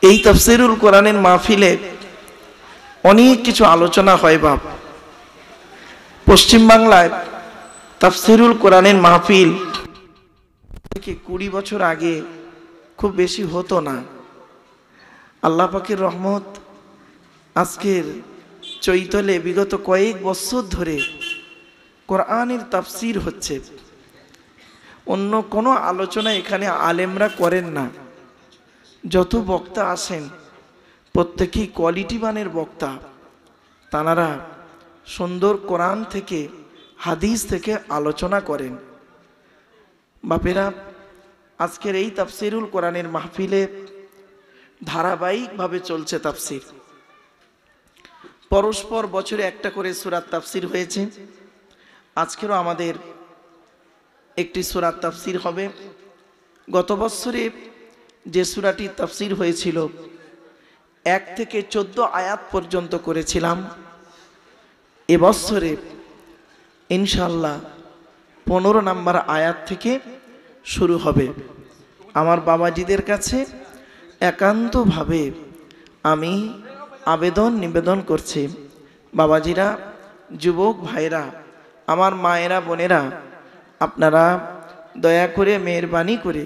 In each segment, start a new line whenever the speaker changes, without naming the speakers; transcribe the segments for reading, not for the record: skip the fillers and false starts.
এই তাফসীরুল কোরআনের মাহফিলে অনেক কিছু আলোচনা হয় বাপ। পশ্চিম বাংলায় তাফসীরুল কোরআনের মাহফিল থেকে 20 বছর আগে খুব বেশি হতো না। আল্লাহ পাকের রহমত, আজকের চৈতলে বিগত কয়েক বছর ধরে কোরআনের তাফসীর হচ্ছে। অন্য কোনো আলোচনা এখানে আলেমরা করেন না। যত বক্তা আসেন প্রত্যেকেই কোয়ালিটিমানের বক্তা। তানারা সুন্দর কোরআন থেকে, হাদিস থেকে আলোচনা করেন। বাপেরা, আজকের এই তাফসীরুল কোরআনের মাহফিলে ধারাবাহিকভাবে চলছে তাফসীর। পরস্পর বছরে একটা করে সূরার তাফসীর হয়েছে। আজকেরও আমাদের একটি সূরার তাফসীর হবে। গত বছরে যে সূরাটি তাফসীর হয়েছিল 1 থেকে 14 আয়াত পর্যন্ত করেছিলাম। এবছরে ইনশাআল্লাহ 15 নম্বর আয়াত থেকে শুরু হবে। আমার বাবাজিদের কাছে একান্তভাবে আমি আবেদন নিবেদন করছি, বাবাজিরা, যুবক ভাইরা, আমার মায়েরা, বোনেরা, আপনারা দয়া করে মেহেরবানি করে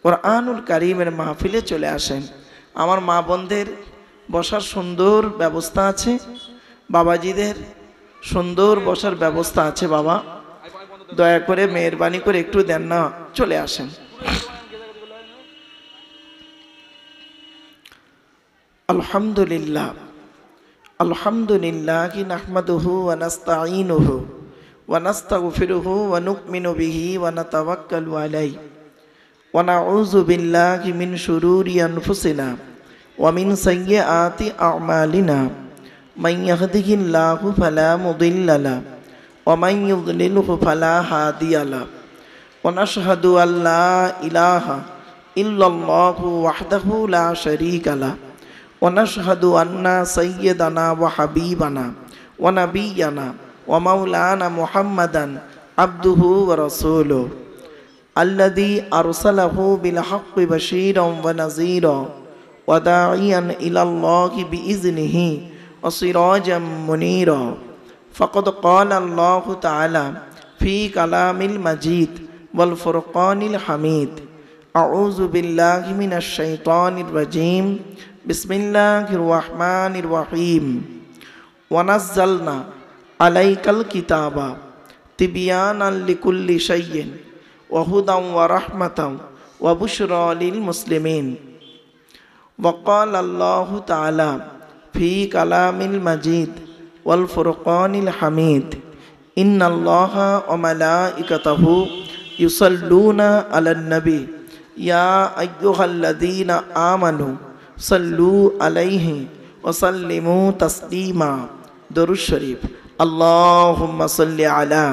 কোরআনুল কারীমের মাহফিলে চলে আসেন। আমার মা বোনদের বসার সুন্দর ব্যবস্থা আছে, বাবাজিদের সুন্দর বসার ব্যবস্থা আছে। বাবা, দয়া করে মেহেরবানি করে একটু দেন না, চলে আসেন। আলহামদুলিল্লাহ, আলহামদুলিল্লাহি নাহমাদুহু ওয়া নাস্তাঈনুহু ওয়া নাস্তাগফিরুহু ওয়া নু'মিনু বিহি ওয়া নাতাওয়াক্কালু আলাইহি ওয়া নাউযু বিল্লাহি মিন শুরুরি আনফুসিনা ওয়া মিন সাইয়্যাতি আ'মালিনা মান ইয়াহদিহিল্লাহু ফালা মুদিল্লা লাহু ওয়া মান ইউদ্লিলহু ফালা হাদিয়া লাহু ওয়া নাশহাদু আল্লা ইলাহা ইল্লাল্লাহু ওয়াহদাহু লা শারীকা লাহু ওয়া নাশহাদু আন্না সাইয়্যিদানা ওয়া হাবিবানা ওয়া নাবিয়্যানা ওয়া মাওলানা মুহাম্মাদান আবদুহু ওয়া রাসূলুহু আল্লাযী আরসালাহু বিল হাক্কি বাশীরান ওয়া নাযীরা ওয়া দাঈয়ান ইলাল্লাহি বিইজনিহি ওয়া সিরাজাম মুনীরা। ফাকাদ ক্বালা আল্লাহু তাআলা ফী কালামিল মাজিদ ওয়াল ফুরকানিল হামিদ। আউযু বিল্লাহি মিনাশ শাইতানির রাজীম। বিসমিল্লাহির রহমানির রহিম। ওয়া নাযালনা আলাইকাল কিতাবা তিবয়ানাল লিকুল্লি শাইইন ওয়া হুদান ওয়া রাহমাতান ওয়া বুশরা লিল মুসলিমিন। ওয়া ক্বালা আল্লাহু তাআলা ফী কালামিল মাজিদ ওয়াল ফুরকানিল হামিদ। ইন্নাল্লাহা ওয়া মালাইকাতাহু ইউসাল্লুনা আলান নবী ইয়া আইয়ুহাল্লাযীনা আমানু সাল্লু আলাইহি ওয়া সাল্লিমু তাসলিমা। দরুদ শরীফ। আল্লাহুম্মা সাল্লি আলা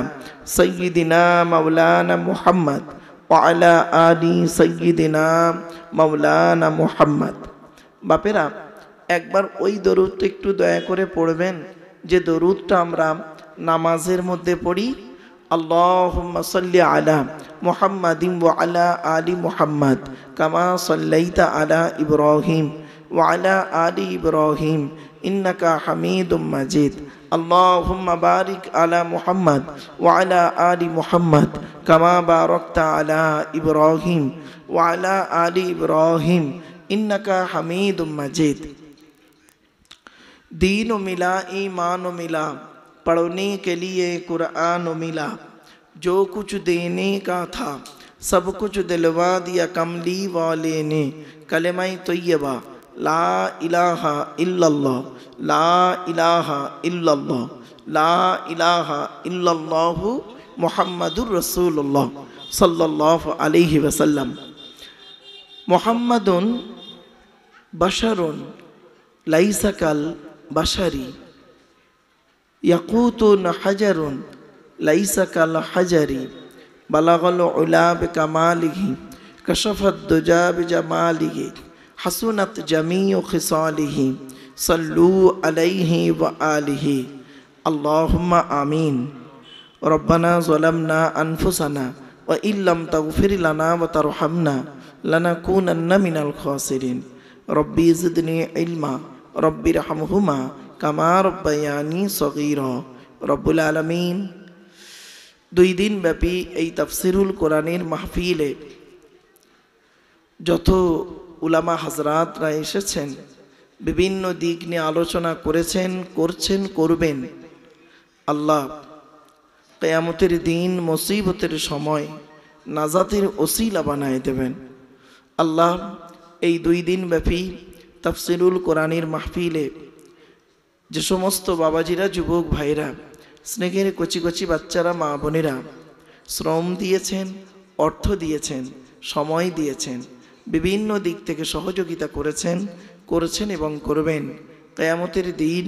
সাইয়্যিদিনা মাওলানা মুহাম্মদ ওয়া আলা আলি সাইয়্যিদিনা মাওলানা মুহাম্মদ। বাপেরা, একবার ওই দরুদটা একটু দয়া করে পড়বেন যে দরুদটা আমরা নামাজের মধ্যে পড়ি। আল্লাহুম্মা সাল্লি আলা মুহাম্মাদিন ওয়া আলা আলি মুহাম্মদ কামা সাল্লাইতা আলা ইব্রাহিম ওয়া আলা আলি ইব্রাহিম ইন্নাকা হামিদুম মাজিদ। আল্লাহুম্মা বারিক আলা মুহাম্মদ ওয়া আলা আলি মুহাম্মদ কামা বারাকতা আলা ইব্রাহিম ওয়া আলা আলি ইব্রাহিম इन्नका हमीदुम मजीद। दीन मिला, ईमान मिला, पढ़ने के लिए कुरान मिला। जो कुछ देने का था सब कुछ दिलवा दिया कमली वाले ने। कलमा तय्यबा ला इलाहा इल्लल्लाह, ला इलाहा इल्लल्लाह, ला इलाहा इल्लल्लाहु मुहम्मदुर रसूलुल्लाह सल्लल्लाहु अलैहि वसल्लम। मुहम्मदुन बशरुन लाइसा कल बशरी यकूतुन हजरुन लाइसा कल हजरी बलगल उला बिकमालिही कशफत दुजा बिजमालिही हसुनत जमीउ खिसालिही सल्लू अलैहि व आलिही। अल्लाहुम्मा आमीन। रब्बना ज़लमना अनफुसना व इल्लम तगफिर लना व तरहमना लनकूनन्न मिनल खासिरिन। রব্বি জিদনি ইলমা রব্বিরহামহুমা কামা রব্বায়ানি সগীরা। রব্বুল আলামিন 2 দিন ব্যাপী এই তাফসিরুল কোরআনের মাহফিলে যত উলামা হাজরাতরা এসেছেন, বিভিন্ন দিক নিয়ে আলোচনা করেছেন, করছেন, করবেন। আল্লাহ কিয়ামতের দিন মুসিবতের সময় নাজাতের ওসিলা বানায় দেবেন। আল্লাহ এই 2 দিন ব্যাপী তাফসিরুল কোরআনের মাহফিলে যে সমস্ত বাবাজিরা, যুবক ভাইরা, স্নেহের কচি কচি বাচ্চারা, মা বোনেরা শ্রম দিয়েছেন, অর্থ দিয়েছেন, সময় দিয়েছেন, বিভিন্ন দিক থেকে সহযোগিতা করেছেন, করেছেন এবং করবেন, কিয়ামতের দিন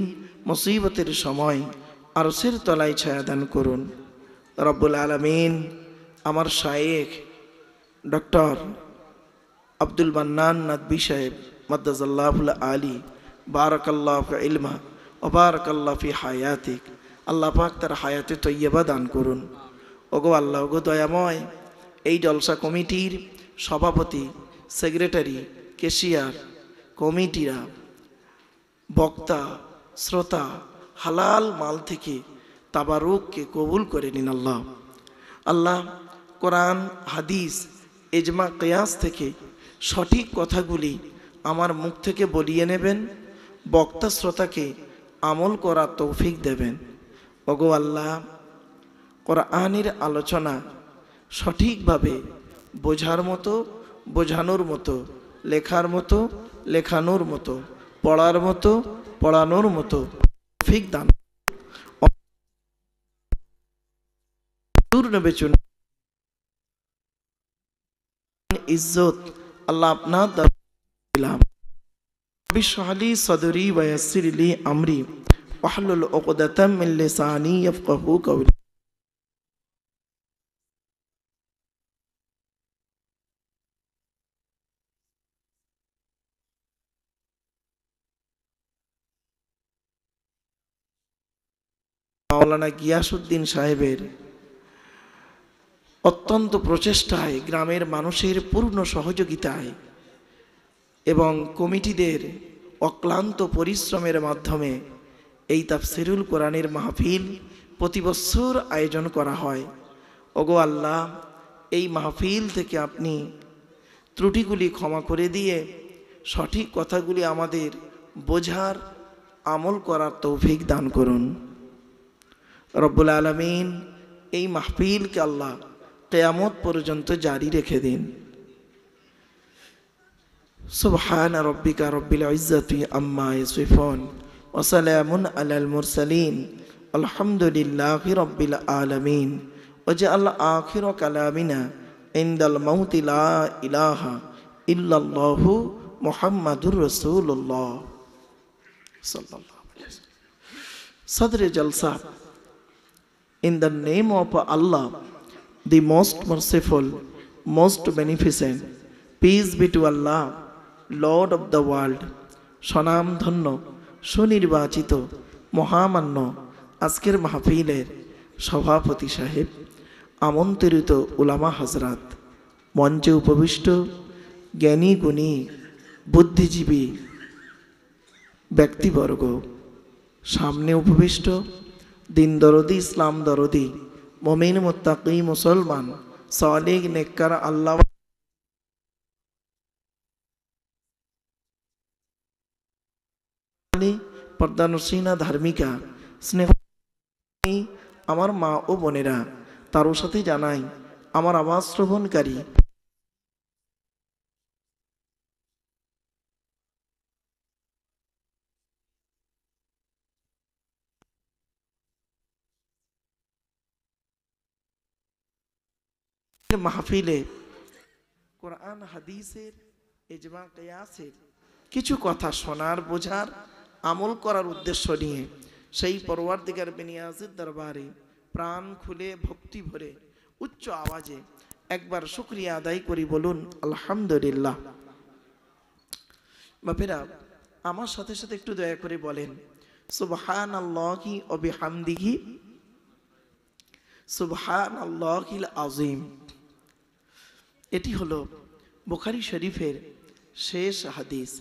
মুসিবতের সময় আরশের তলায় ছায়াদান করুন। রব্বুল আলামিন আমার শায়েখ ডক্টর আব্দুল মান্নান নাদবী সাহেব মাদ্দাজাল্লাহুল আলী, বারাকাল্লাহু ফি ইলমা ওয়া বারাকাল্লাহু ফি হায়াতিক, আল্লাহ পাক তার হায়াতে তৈয়বা দান করুন। ওগো আল্লাহ, ওগো দয়াময়, এই জলসা কমিটির সভাপতি, সেক্রেটারি, ক্যাশিয়ার, কমিটিরা, বক্তা, শ্রোতা হালাল মাল থেকে তাবারুককে কবুল করে নিন। আল্লাহ আল্লাহ কোরআন, হাদিস, ইজমা, কিয়াস থেকে সঠিক কথাগুলি আমার মুখ থেকে বলিয়ে নেবেন, বক্তা শ্রোতাকে আমল করার তৌফিক দেবেন। ওগো আল্লাহ, কোরআনের আলোচনা সঠিকভাবে বোঝার মতো, বোঝানোর মতো, লেখার মতো, লেখানোর মতো, পড়ার মতো, পড়ানোর মতো তৌফিক দান। ইজ্জত আল্লাহ আপনার দিলাম। বিশরাহলি সদরি ওয়া ইয়াসসিরলি আমরি ওয়াহলুল উকদাতাম মিন লিসানি ইয়াফকাহু কওলি। মাওলানা গিয়াসউদ্দিন সাহেবের অত্যন্ত প্রচেষ্টায়, গ্রামের মানুষের পূর্ণ সহযোগিতায় এবং কমিটিদের অক্লান্ত পরিশ্রমের মাধ্যমে এই তাফসিরুল কোরআনের মাহফিল প্রতি বছর আয়োজন করা হয়। ওগো আল্লাহ, এই মাহফিল থেকে আপনি ত্রুটিগুলি ক্ষমা করে দিয়ে সঠিক কথাগুলি আমাদের বোঝার, আমল করার তৌফিক দান করুন। রব্বুল আলামিন এই মাহফিলকে আল্লাহ কিয়ামত পর্যন্ত জারি রেখে দিন। সুবহান রাব্বিকা রব্বিল ইজ্জাতি আম্মা ইয়াসিফুন ওয়া সালামুন আলাল মুরসালিন আলহামদুলিল্লাহি রাব্বিল আলামিন। ওয়াজআল আখির কালামিনা ইনদাল মাউতি লা ইলাহা ইল্লাল্লাহু মুহাম্মাদুর রাসূলুল্লাহ সাল্লাল্লাহু আলাইহি ওয়াসাল্লাম। Sadr Jalsa, in the name of Allah, the most merciful, most beneficent, peace be to Allah, Lord of the world, সনাম ধন্য, সুনির্বাচিত, মহামান্য আজকের মাহফিলের সভাপতি সাহেব, আমন্ত্রিত উলামা হজরত, মঞ্চে উপবিষ্ট জ্ঞানী গুণী বুদ্ধিজীবী ব্যক্তিবর্গ, সামনে উপবিষ্ট দিন দরদি, ইসলাম দরদি, মুমিন, মুত্তাকি, মুসলমান, সালেহ, নেককার, আল্লাহ পর্দানসীনা, ধার্মিকা, স্নেহ আমার মা ও বোনেরা, তারও সাথে জানাই আমার আওয়াজ শ্রবণকারী মাহফিলে কোরআন, হাদিসের, ইজমা, কিয়াসের কিছু কথা শোনার, বোঝার, আমল করার উদ্দেশ্য নিয়ে সেই পরওয়ারদিগার বেনিয়াজের দরবারে প্রাণ খুলে, ভক্তি ভরে, উচ্চ আওয়াজে একবার শুকরিয়া আদায় করি, বলুন আলহামদুলিল্লাহ। বাপেরা, আমার সাথে সাথে একটু দয়া করে বলেন সুবহানাল্লাহি ওয়া বিহামদিহি সুবহানাল্লাহিল আযীম। এটি হলো বুখারী শরীফের শেষ হাদিস।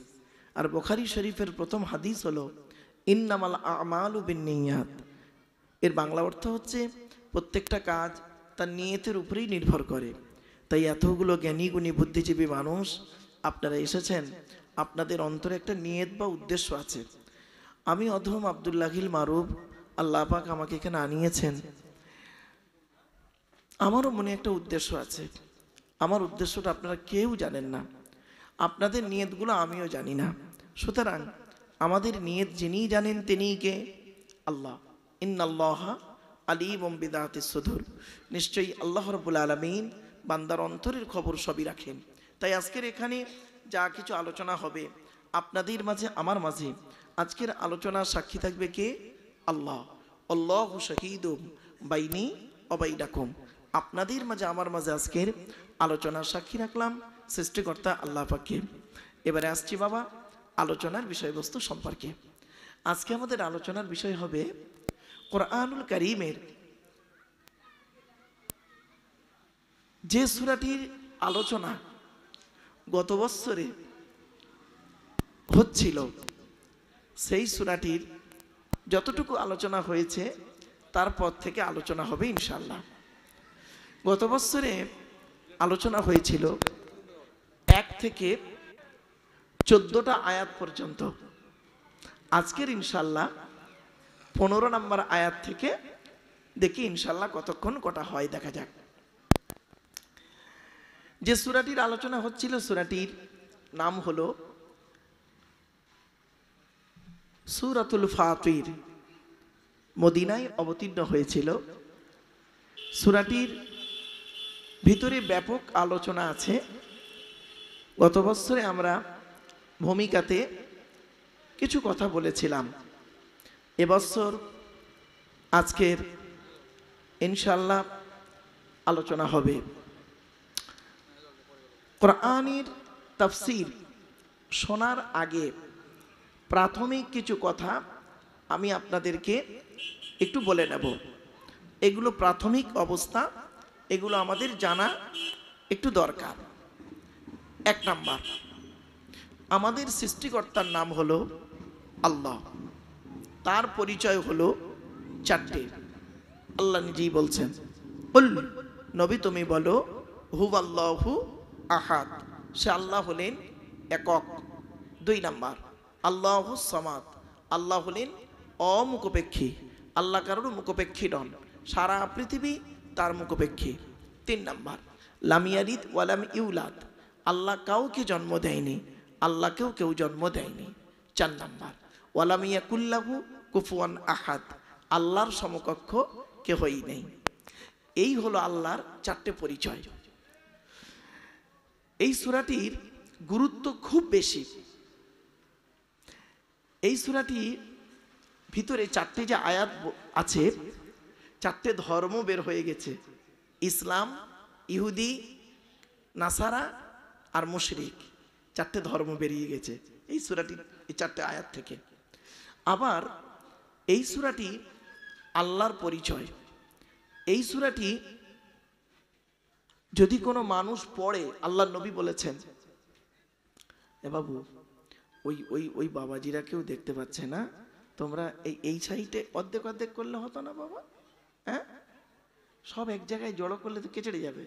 আর বুখারী শরীফের প্রথম হাদিস হলো ইন্নামাল আমালু বিন্নিয়াত। এর বাংলা অর্থ হচ্ছে প্রত্যেকটা কাজ তার নিয়তের উপরেই নির্ভর করে। তাই এতগুলো জ্ঞানী গুণী বুদ্ধিজীবী মানুষ আপনারা এসেছেন, আপনাদের অন্তরে একটা নিয়ত বা উদ্দেশ্য আছে। আমি অধম আব্দুল্লাহিল মারুফ, আল্লাহ পাক আমাকে এখানে আনিয়েছেন, আমারও মনে একটা উদ্দেশ্য আছে। আমার উদ্দেশ্যটা আপনারা কেউ জানেন না, আপনাদের নিয়তগুলো আমিও জানি না। সুতরাং আমাদের নিয়ত যিনিই জানেন তিনিই কে? আল্লাহ। ইন্নাল্লাহা আলিমুম বিযাতিস সুদূর। নিশ্চয়ই আল্লাহ রাব্বুল আলামিন বান্দার অন্তরের খবর সবই রাখেন। তাই আজকের এখানে যা কিছু আলোচনা হবে আপনাদের মাঝে আমার মাঝে, আজকের আলোচনা সাক্ষী থাকবে কে? আল্লাহ। আল্লাহু শাহীদুম বাইনি ওয়া বাইনাকুম। আপনাদের মাঝে আমার মাঝে আজকের আলোচনা সাক্ষী রাখলাম সৃষ্টিকর্তা আল্লাহ পাককে। এবারে আসছি বাবা আলোচনার বিষয়বস্তু সম্পর্কে। আজকে আমাদের আলোচনার বিষয় হবে কোরআনুল কারীমের যে সূরাটির আলোচনা গত বছরে হচ্ছিল, সেই সূরাটির যতটুকু আলোচনা হয়েছে তারপর থেকে আলোচনা হবে ইনশাআল্লাহ। গত বছরে আলোচনা হয়েছিল 1 থেকে 14টা আয়াত পর্যন্ত। আজকের ইনশাআল্লাহ 15 নম্বর আয়াত থেকে দেখি ইনশাআল্লাহ কতক্ষণ কটা হয় দেখা যাক। যে সূরাটির আলোচনা হচ্ছিল সূরাটির নাম হলো সূরাতুল ফাতির। মদিনায় অবতীর্ণ হয়েছিল। সূরাটির ভিতরে ব্যাপক আলোচনা আছে। গত বছরে আমরা ভূমিকাতে কিছু কথা বলেছিলাম। এবছর আজকের ইনশাআল্লাহ আলোচনা হবে। কোরআনের তাফসীর শোনার আগে প্রাথমিক কিছু কথা আমি আপনাদেরকে একটু বলে নেব। এগুলো প্রাথমিক অবস্থা, এগুলো আমাদের জানা একটু দরকার। 1 নাম্বার, আমাদের সৃষ্টিকর্তার নাম হলো আল্লাহ। তার পরিচয় হলো 4টে। আল্লাহ নিজেই বলছেন, কুল নবী তুমি বলো, হুয়াল্লাহু আহাদ, সে আল্লাহ হলেন একক। 2 নাম্বার, আল্লাহু সামাদ, আল্লাহ হলেন অমুখপেক্ষী, আল্লাহ কারোর মুখপেক্ষী নন, সারা পৃথিবী তার মুখপেক্ষী। 3 নাম্বার, লাম ইয়ালিদ ওয়া লাম ইউলাদ, আল্লাহ কাউকে জন্ম দেয়নি, আল্লাহকেও কেউ জন্ম দেয়নি। 4 নাম্বার, ওয়া লাম ইয়াকুল লাহু কুফুয়ান আহাদ, আল্লাহর সমকক্ষ কেউই নেই। এই হলো আল্লাহর 4টে পরিচয়। এই সূরাটির গুরুত্ব খুব বেশি। এই সূরাটির ভিতরে 4টে যে আয়াত আছে, 4টে ধর্ম বের হয়ে গেছে, ইসলাম, ইহুদি, নাসারা আর মুশরিক। 4টে ধর্ম বেরিয়ে গেছে এই সূরাটির এই 4টে আয়াত থেকে। আবার এই সূরাটি আল্লাহর পরিচয়। এই সূরাটি যদি কোনো মানুষ পড়ে, আল্লাহর নবী বলেছেন, এ বাবু ওই ওই ওই বাবাজিরা কেউ দেখতে পাচ্ছে না, তোমরা এই সাইডে অর্ধেক অর্ধেক করলে হতো না বাবা? হ্যাঁ, সব এক জায়গায় জড়ো করলে তো কেচড়ে যাবে।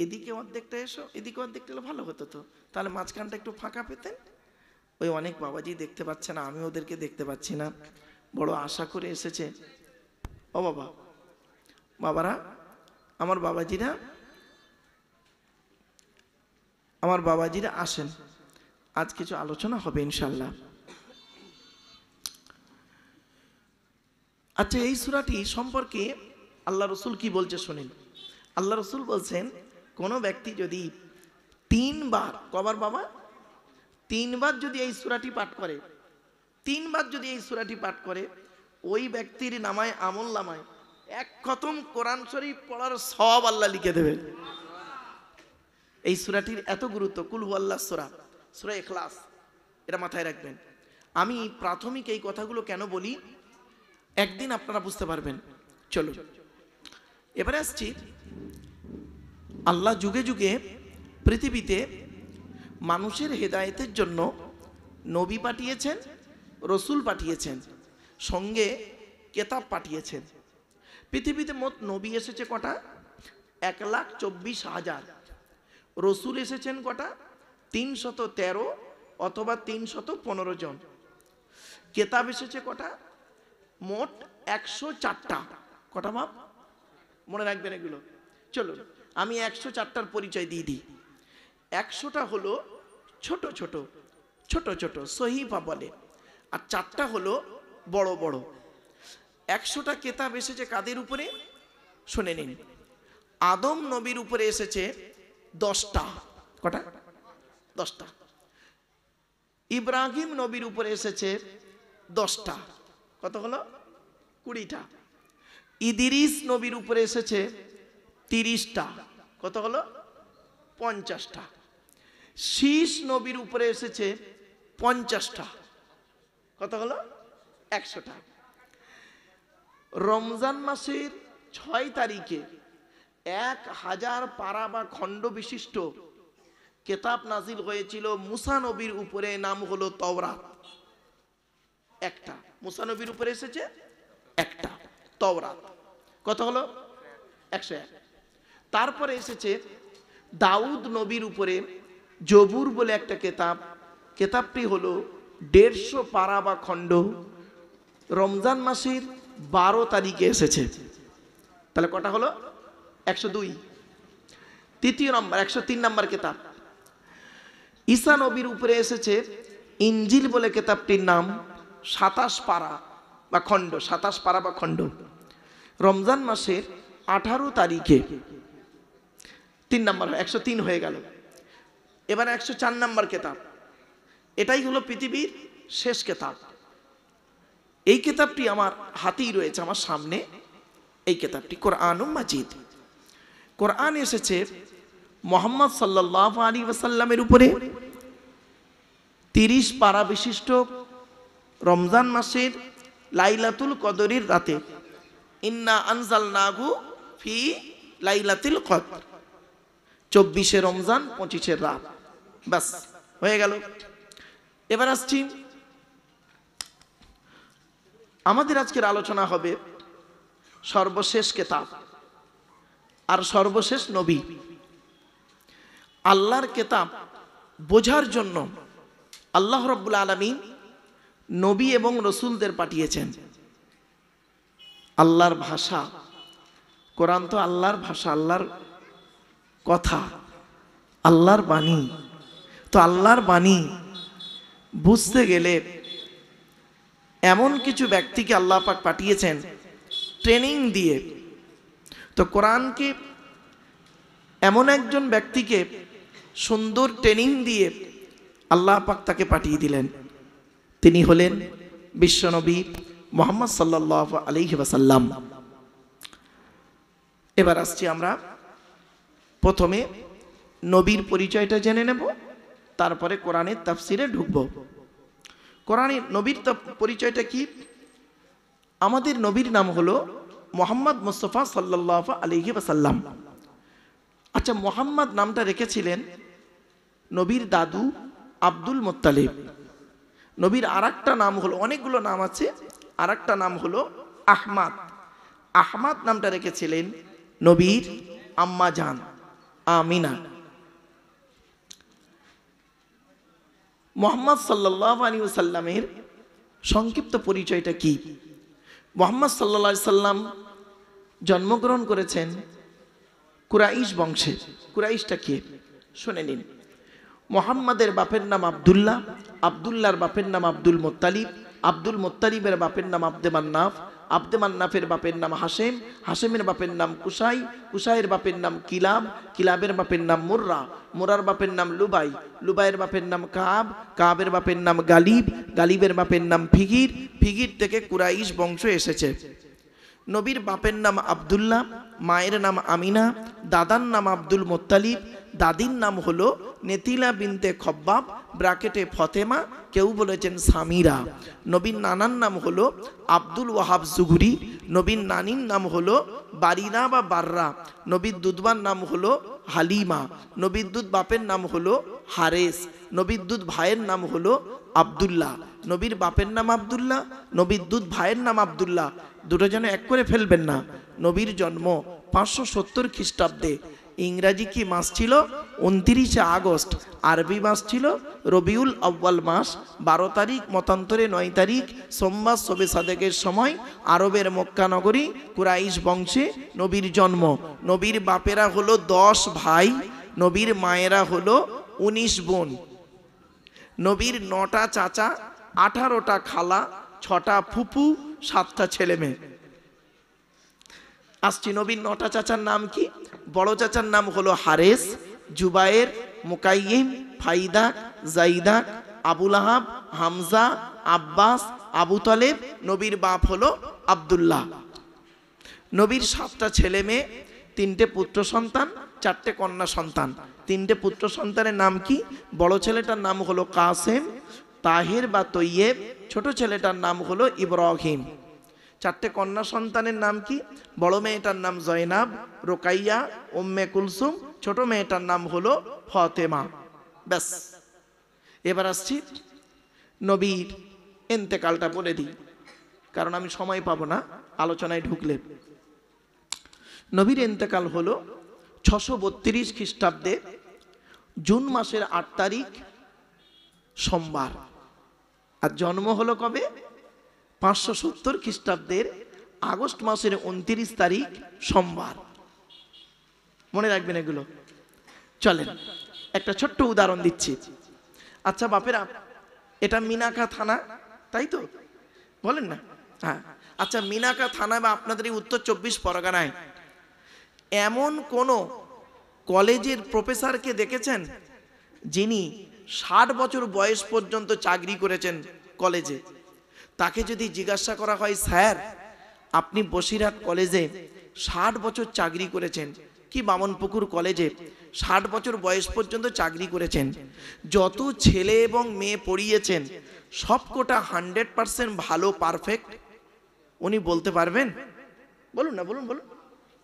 এদিকে অর্ধেকটা এসো, এদিকে অর্ধেকটা এলে ভালো হতো তো, তাহলে মাঝখানটা একটু ফাঁকা পেতেন। ওই অনেক বাবাজি দেখতে পাচ্ছে না, আমি ওদেরকে দেখতে পাচ্ছি না, বড় আশা করে এসেছে। ও বাবা, বাবারা, আমার বাবাজিরা আসেন, আজ কিছু আলোচনা হবে ইনশাল্লাহ। আচ্ছা, এই সূরাটি সম্পর্কে আল্লাহ রসুল কি বলছে শুনেন। আল্লাহ রসুল বলছেন, কোনো ব্যক্তি যদি 3 বার, কবার বাবা? 3 বার যদি এই সূরাটি পাঠ করে, 3 বার যদি এই সূরাটি পাঠ করে, ওই ব্যক্তির নামায়, আমল নামায় 1 খতম কোরআন শরীফ পড়ার সওয়াব আল্লাহ লিখে দেবে। এই সূরাটির এত গুরুত্ব। কুল হুয়াল্লাহ সূরা, সূরা ইখলাস, এটা মাথায় রাখবেন। আমি প্রাথমিক এই কথাগুলো কেন বলি, একদিন আপনারা বুঝতে পারবেন। চলো এবারে আসছি, আল্লাহ যুগে যুগে পৃথিবীতে মানুষের হেদায়েতের জন্য নবী পাঠিয়েছেন, রসুল পাঠিয়েছেন, সঙ্গে কেতাব পাঠিয়েছেন। পৃথিবীতে মোট নবী এসেছে কটা? 1,24,000। রসুল এসেছেন কটা? 313 অথবা 315 জন। কেতাব এসেছে কটা? মোট 104টা। কটা বাপ? মনে রাখবেন এগুলো। চলুন আমি 104টার পরিচয় দিয়ে দিই। 100টা হলো ছোট ছোট ছোট ছোট সহিফা বলে, আর 4টা হলো বড় বড়। 100টা কেতাব এসেছে কাদের উপরে? শুনে নিন। আদম নবীর উপরে এসেছে 10টা। কটা? 10টা। ইব্রাহিম নবীর উপরে এসেছে 10টা। কত হলো? 20টা। ইদ্রিস নবীর উপরে এসেছে 30টা। কত হলো? 50টা। শীষ নবীর উপরে এসেছে 50টা। কত হলো? 100টা। রমজান মাসের 6 তারিখে 1000 পারা বা খণ্ড বিশিষ্ট কেতাব নাজিল হয়েছিল মুসা নবীর উপরে, নাম হলো তাওরাত। একটা মুসা নবীর উপরে এসেছে একটা তাওরাত। কত হলো? 101। তারপরে এসেছে দাউদ নবীর উপরে জবুর বলে একটা কেতাব। কেতাবটি হলো 150 পারা বা খণ্ড, রমজান মাসের 12 তারিখে এসেছে। তাহলে কটা হলো? 102। তৃতীয় নম্বর 103 নম্বর কেতাব ঈসা নবীর উপরে এসেছে ইঞ্জিল বলে কেতাবটির নাম, 27 পারা বা খণ্ড, 27 পারা বা খণ্ড, রমজান মাসের 18 তারিখে। 3 নম্বর 103 হয়ে গেল। এবার 104 নম্বর কেতাব। এটাই হলো পৃথিবীর শেষ কেতাব। এই কেতাবটি আমার হাতেই রয়েছে, আমার সামনে। এই কেতাবটি কোরআনুল মাজিদ। কোরআন এসেছে মুহাম্মদ সাল্লাল্লাহু আলাইহি ওয়াসাল্লামের উপরে 30 পারা বিশিষ্ট রমজান মাসের লাইলাতুল কদরের রাতে। ইন্না আনজালনাহু ফি লাইলাতুল কদর। 24শে রমজান 25শে রাত। বাস হয়ে গেল। এবার আসছি, আমাদের আজকের আলোচনা হবে সর্বশেষ কেতাব আর সর্বশেষ নবী। আল্লাহর কেতাব বোঝার জন্য আল্লাহ রাব্বুল আলামিন নবী এবং রসুলদের পাঠিয়েছেন। আল্লাহর ভাষা, কোরআন তো আল্লাহর ভাষা, আল্লাহর কথা, আল্লাহর বাণী। তো আল্লাহর বাণী বুঝতে গেলে এমন কিছু ব্যক্তিকে আল্লাহ পাক পাঠিয়েছেন ট্রেনিং দিয়ে। তো কোরআনকে এমন একজন ব্যক্তিকে সুন্দর ট্রেনিং দিয়ে আল্লাহ পাক তাকে পাঠিয়ে দিলেন। তিনি হলেন বিশ্বনবী মুহাম্মদ সাল্লাল্লাহু আলাইহি ওয়াসাল্লাম। এবার আসছি আমরা প্রথমে নবীর পরিচয়টা জেনে নেব, তারপরে কোরআনের তাফসিরে ঢুকব। কোরআনের নবীর পরিচয়টা কি? আমাদের নবীর নাম হলো মুহাম্মদ মুস্তাফা সাল্লাল্লাহু আলাইহি ওয়াসাল্লাম। আচ্ছা, মুহাম্মদ নামটা রেখেছিলেন নবীর দাদু আব্দুল মুত্তালিব। নবীর আরেকটা নাম হলো, অনেকগুলো নাম আছে, আরেকটা নাম হলো আহমদ। আহমদ নামটা রেখেছিলেন নবীর আম্মা জান আমিনা। মুহাম্মদ সাল্লাল্লাহু আলাইহি ওয়াসাল্লামের সংক্ষিপ্ত পরিচয়টা কি? মুহাম্মদ সাল্লাল্লাহু আলাইহি সাল্লাম জন্মগ্রহণ করেছেন কুরাইশ বংশে। কুরাইশটা কি শুনে নিন। মুহাম্মাদের বাপের নাম আব্দুল্লাহ, আব্দুল্লাহর বাপের নাম আব্দুল মুত্তালিব, আব্দুল মুত্তালিবের বাপের নাম আব্দে মান্নাফ, আব্দে মান্নাফের বাপের নাম হাশেম, হাশেমের বাপের নাম কুসাই, কুসাইয়ের বাপের নাম কিলাব, কিলাবের বাপের নাম মুর্রা, মুরার বাপের নাম লুবাই, লুবাইয়ের বাপের নাম কাব, কাবের বাপের নাম গালিব, গালিবের বাপের নাম ফিগির, ফিগির থেকে কুরাইশ বংশ এসেছে। নবীর বাপের নাম আব্দুল্লাহ, মায়ের নাম আমিনা, দাদার নাম আব্দুল মুত্তালিব, দাদির নাম হলো নেতিলা বিনতে খব্বাব ব্রাকেটে ফতেমা, কেউ বলেছেন সামিরা। নবীর নানার নাম হলো আব্দুল ওয়াহাব জুগুরি, নবীর নানির নাম হলো বারিনা বা বাররা, নবীর দুধবার নাম হলো হালিমা, নবীর দুধ বাপের নাম হলো হারেস, নবীর দুধ ভাইয়ের নাম হলো আব্দুল্লাহ। নবীর বাপের নাম আব্দুল্লাহ, নবীর দুধ ভাইয়ের নাম আব্দুল্লাহ, দুটো যেন এক করে ফেলবেন না। নবীর জন্ম 570 খ্রিস্টাব্দে। ইংরাজি কি মাস ছিল? 29 আগস্ট। আরবি মাস ছিল রবিউল আউয়াল মাস। 12 তারিখ, মতান্তরে 9 তারিখ সোমবার শবে সাদেকের সময় আরবের মক্কা নগরী কুরাইশ বংশে নবীর জন্ম। নবীর বাপেরা হলো 10 ভাই, নবীর মায়েরা হলো 19 বোন। নবীর 9টা চাচা, 18টা খালা, 6টা ফুফু, 7টা ছেলে মেয়ে। আসছি, নবীর 9টা চাচার নাম কি? বড় চাচার নাম হলো হারেস, জুবায়ের, মুকাইয়িম, ফাইদা, জাইদা, আবুল আহাব, হামজা, আব্বাস, আবু তালেব। নবীর বাপ হলো আব্দুল্লাহ। নবীর 7টা ছেলে মেয়ে, 3টে পুত্র সন্তান, 4টে কন্যা সন্তান। 3টে পুত্র সন্তানের নাম কি? বড় ছেলেটার নাম হলো কাসেম, তাহির বা তৈয়েব, ছোট ছেলেটার নাম হলো ইব্রাহিম। 4টে কন্যা সন্তানের নাম কি? বড় মেয়েটার নাম জয়নাব, রোকাইয়া, উম্মে কুলসুম, ছোট মেয়েটার নাম হলো ফাতেমা। ব্যাস, এবার আসছি নবীর ইন্তেকালটা বলে দিই, কারণ আমি সময় পাবো না আলোচনায় ঢুকলে। নবীর ইন্তেকাল হলো 632 খ্রিস্টাব্দে জুন মাসের 8 তারিখ সোমবার। আর জন্ম হলো কবে? 570 খ্রিস্টাব্দের আগস্ট মাসের 29 তারিখ সোমবার। মনে রাখবেন এগুলো। চলেন একটা ছোট্ট উদাহরণ দিচ্ছি। আচ্ছা বাপেরা, এটা মিনাকা থানা, তাই তো বলেন না? হ্যাঁ। আচ্ছা, মিনাকা থানা বা আপনাদের এই উত্তর 24 পরগনায় এমন কোন কলেজের প্রফেসরকে দেখেছেন যিনি 60 বছর বয়স পর্যন্ত চাকরি করেছেন কলেজে? তাকে যদি জিজ্ঞাসা করা হয়, স্যার আপনি বসিরহাট কলেজে 60 বছর চাকরি করেছেন, কি বামনপুকুর কলেজে 60 বছর বয়স পর্যন্ত চাকরি করেছেন, যত ছেলে এবং মেয়ে পড়িয়েছেন সবকটা 100% ভালো, পারফেক্ট, উনি বলতে পারবেন? বলুন না, বলুন বলুন।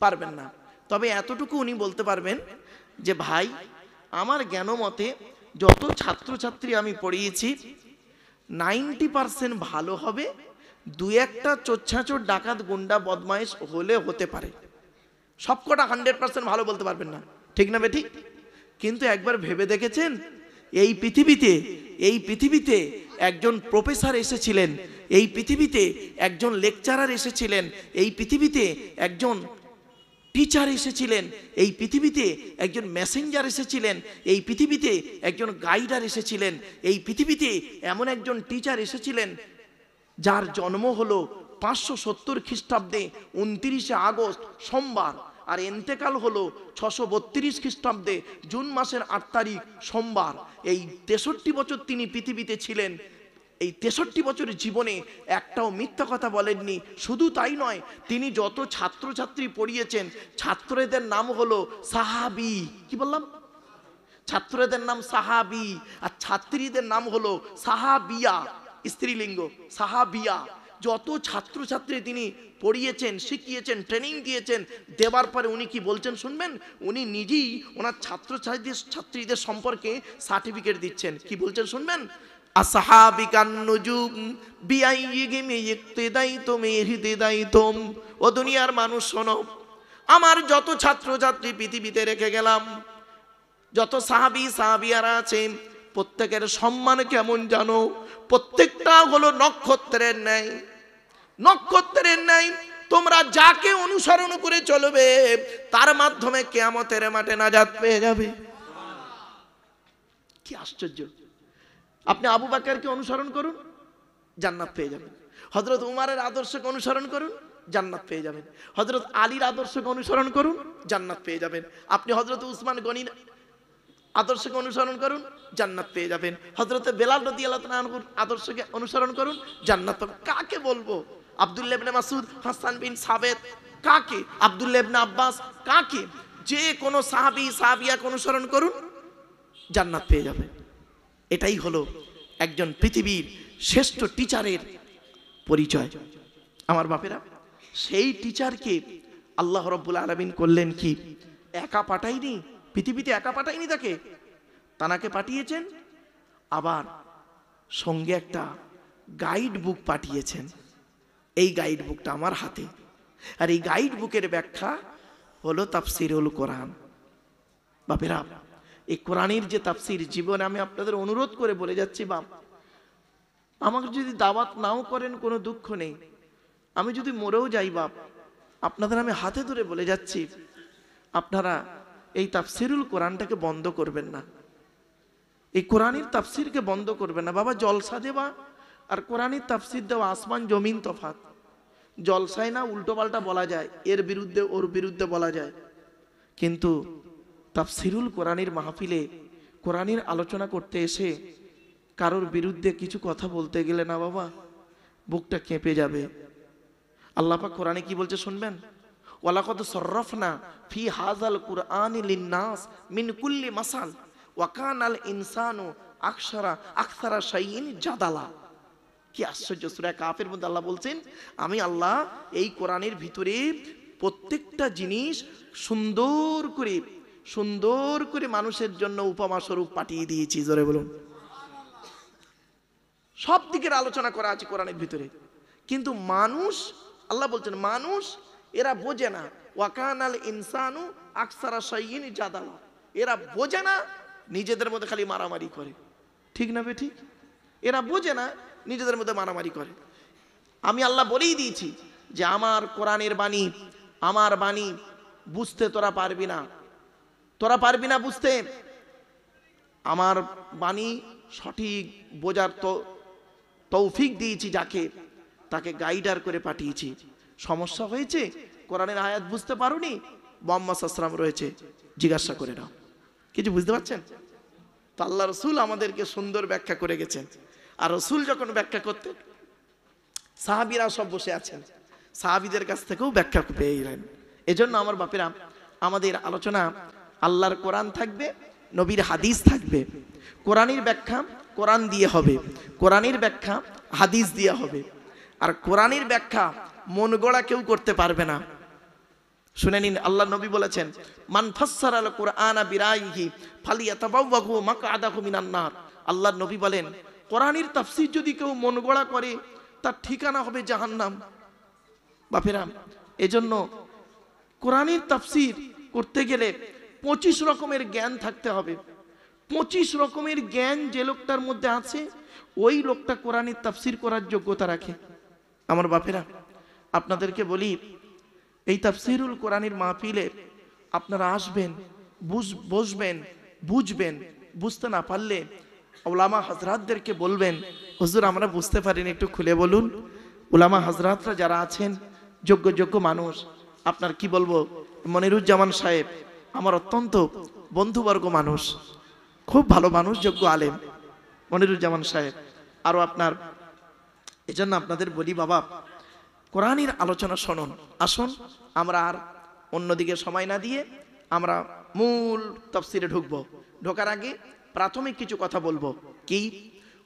পারবেন না। তবে এতটুকু উনি বলতে পারবেন যে ভাই, আমার জ্ঞান মতে যত ছাত্রছাত্রী আমি পড়িয়েছি 90% ভালো হবে, 2-1টা চোচ্ছাচোর, ডাকাত, গুন্ডা, বদমাইশ হলে হতে পারে। সবকটা 100% ভালো বলতে পারবেন না, ঠিক না বেঠিক? কিন্তু একবার ভেবে দেখেছেন এই পৃথিবীতে একজন প্রফেসর এসেছিলেন, এই পৃথিবীতে একজন লেকচারার এসেছিলেন, এই পৃথিবীতে একজন টিচার এসেছিলেন, এই পৃথিবীতে একজন মেসেঞ্জার এসেছিলেন, এই পৃথিবীতে একজন গাইডার এসেছিলেন, এই পৃথিবীতে এমন একজন টিচার এসেছিলেন যার জন্ম হলো 570 খ্রিস্টাব্দে 29 আগস্ট সোমবার, আর ইন্তেকাল হলো 632 খ্রিস্টাব্দে জুন মাসের 8 তারিখ সোমবার। এই 63 বছর তিনি পৃথিবীতে ছিলেন। এই 63 বছরের জীবনে একটাও মিথ্যা কথা বলেননি। শুধু তাই নয়, তিনি যত ছাত্রছাত্রী পড়িয়েছেন ছাত্রদের নাম হলো সাহাবি। কি বললাম? ছাত্রদের নাম সাহাবি, আর ছাত্রীদের নাম হলো সাহাবিয়া, স্ত্রীলিঙ্গ সাহাবিয়া। যত ছাত্রছাত্রী তিনি পড়িয়েছেন, শিখিয়েছেন, ট্রেনিং দিয়েছেন, দেবার পরে উনি কি বলছেন শুনবেন? উনি নিজেই ওনার ছাত্রীদের সম্পর্কে সার্টিফিকেট দিচ্ছেন। কি বলছেন শুনবেন? আসহাবিকান নুজুম বিআইয়িহিম ইক্তিদাইতুম ইহতিদাইতুম। ও দুনিয়ার মানুষ শোনো, আমার যত ছাত্রছাত্রী পৃথিবীতে রেখে গেলাম, যত সাহাবিয়ারা আছে, প্রত্যেকের সম্মান কেমন জানো? প্রত্যেকটা হলো নক্ষত্রের ন্যায়, নক্ষত্রের ন্যায়। তোমরা যাকে অনুসরণ করে চলবে তার মাধ্যমে কিয়ামতের মাঠে নাজাত পেয়ে যাবে। কি আশ্চর্য! আপনি আবু বকরকে অনুসরণ করুন, জান্নাত পেয়ে যাবেন। হযরত উমরের আদর্শকে অনুসরণ করুন, জান্নাত পেয়ে যাবেন। হযরত আলীর আদর্শকে অনুসরণ করুন, জান্নাত পেয়ে যাবেন। আপনি হযরত উসমান গনির আদর্শকে অনুসরণ করুন, জান্নাত পেয়ে যাবেন। হযরত বেলাল রাদিয়াল্লাহু তাআলা আনহুর আদর্শকে অনুসরণ করুন, জান্নাত পাবেন। কাকে বলবো? আব্দুল্লাহ ইবনে মাসউদ, হাসান বিন সাবেত, কাকে? আব্দুল্লাহ ইবনে আব্বাস, কাকে? যে কোনো সাহাবিয়াকে অনুসরণ করুন, জান্নাত পেয়ে যাবেন। এটাই হলো একজন পৃথিবীর শ্রেষ্ঠ টিচারের পরিচয়। আমার বাপেরা, সেই টিচারকে আল্লাহ রাব্বুল আলামিন করলেন কি? একা পাঠাইনি, পৃথিবীতে একা পাঠায়নি তাকে, তানাকে পাঠিয়েছেন, আবার সঙ্গে একটা গাইড বুক পাঠিয়েছেন। এই গাইড বুকটা আমার হাতে, আর এই গাইড বুকের ব্যাখ্যা হলো তাফসিরুল কোরআন। বাপেরা, এই কোরআনের যে তাফসির, জীবনে আমি আপনাদের অনুরোধ করে বলে যাচ্ছি, বাপ আমাকে যদি দাওয়াত নাও করেন কোনো দুঃখ নেই, আমি যদি মরেও যাই বাপ, আপনাদের আমি হাতে ধরে বলে যাচ্ছি, আপনারা এই তাফসিরুল কোরআনটাকে বন্ধ করবেন না, এই কোরআনের তাফসিরকে বন্ধ করবেন না। বাবা, জলসা দেওয়া আর কোরআনের তাফসির দেওয়া আসমান জমিন তফাৎ। জলসায় না উল্টো পাল্টা বলা যায়, এর বিরুদ্ধে ওর বিরুদ্ধে বলা যায়, কিন্তু তাফসিরুল কোরআনের মাহফিলে কোরআনের আলোচনা করতে এসে কারোর বিরুদ্ধে কিছু কথা বলতে গেলে না বাবা, বুকটা কেঁপে যাবে। আল্লাহ পাক কোরআনে কি বলছে শুনবেন? ওয়ালাকাদ সাররাফনা ফি হাযাল কুরআনি লিন-নাস মিন কুল্লি মাসাল ওয়া কানাল ইনসানু আকসারা শাইইন জাদালা। কি আশ্চর্য! সূরা কাফের মধ্যে আল্লাহ বলছেন, আমি আল্লাহ এই কোরআনের ভিতরে প্রত্যেকটা জিনিস সুন্দর করে মানুষের জন্য উপমা স্বরূপ পাঠিয়ে দিয়েছি। জোরে বলুন। সব দিকের আলোচনা করা আছে কোরআনের ভিতরে, কিন্তু মানুষ, আল্লাহ বলছেন মানুষ এরা বোঝে না। ওয়াকানাল ইনসানু আকসারা শাইইন জাদালা, এরা বোঝে না, নিজেদের মধ্যে খালি মারামারি করে। ঠিক না ঠিক? এরা বোঝে না, নিজেদের মধ্যে মারামারি করে। আমি আল্লাহ বলেই দিয়েছি যে আমার কোরআনের বাণী, আমার বাণী বুঝতে তোরা পারবি না বুঝতে। আমার বাণী সঠিক বোঝার তৌফিক দিয়েছি যাকে, তাকে গাইডার করে পাঠিয়েছি। সমস্যা হয়েছে, কোরআনের আয়াত বুঝতে পারোনি, মুহাম্মদ সাল্লাল্লাহু আলাইহি ওয়াসাল্লাম রয়েছে, জিজ্ঞাসা করে নাও। কিছু বুঝতে পারছেন তো? আল্লাহ রসুল আমাদেরকে সুন্দর ব্যাখ্যা করে গেছেন। আর রসুল যখন ব্যাখ্যা করতেন, সাহাবীরা সব বসে আছেন, সাহাবীদের কাছ থেকেও ব্যাখ্যা পেয়ে গেলেন। এজন্য আমার বাপেরা, আমাদের আলোচনা আল্লাহর কোরআন থাকবে, নবীর হাদিস থাকবে। কোরআনের ব্যাখ্যা কোরআন দিয়ে হবে, কোরআনের ব্যাখ্যা হাদিস দিয়ে হবে। আর কোরআনের ব্যাখ্যা মন গড়া কেউ করতে পারবে না। শুনে নিন, আল্লাহ নবী বলেছেন, মান ফাসসারাল কুরআনা বিরাইহি ফালিয়াতাবাওয়াহু মাকআদাহু মিনান নার। আল্লাহ নবী বলেন, কোরআনের তাফসীর যদি কেউ মন গড়া করে, তার ঠিকানা হবে জাহান্নাম। বাপেরা, এজন্য কোরআনের তাফসীর করতে গেলে 25 রকমের জ্ঞান থাকতে হবে। 25 রকমের জ্ঞান যে লোকটার মধ্যে আছে, ওই লোকটা কোরআনের তাফসীর করার যোগ্যতা রাখে। আমার বাপেরা, আপনাদেরকে বলি, এই তাফসীরুল কোরআনের মাহফিলে আপনারা আসবেন, বসবেন, বুঝবেন। বুঝতে না পারলে উলামা হযরতদেরকে বলবেন, হুজুর আমরা বুঝতে পারিনি, একটু খুলে বলুন। উলামা হযরতরা যারা আছেন, যোগ্য মানুষ, আপনার কি বলবো, মনিরুজ্জামান সাহেব আমার অত্যন্ত বন্ধুবর্গ মানুষ, খুব ভালো মানুষ, যোগ্য আলেম মনিরুজ্জামান সাহেব। আরও আপনার, এজন্য আপনাদের বলি বাবা, কোরআনের আলোচনা শুনুন। আসুন, আমরা আর অন্যদিকে সময় না দিয়ে আমরা মূল তাফসীরে ঢুকবো। ঢোকার আগে প্রাথমিক কিছু কথা বলবো। কি?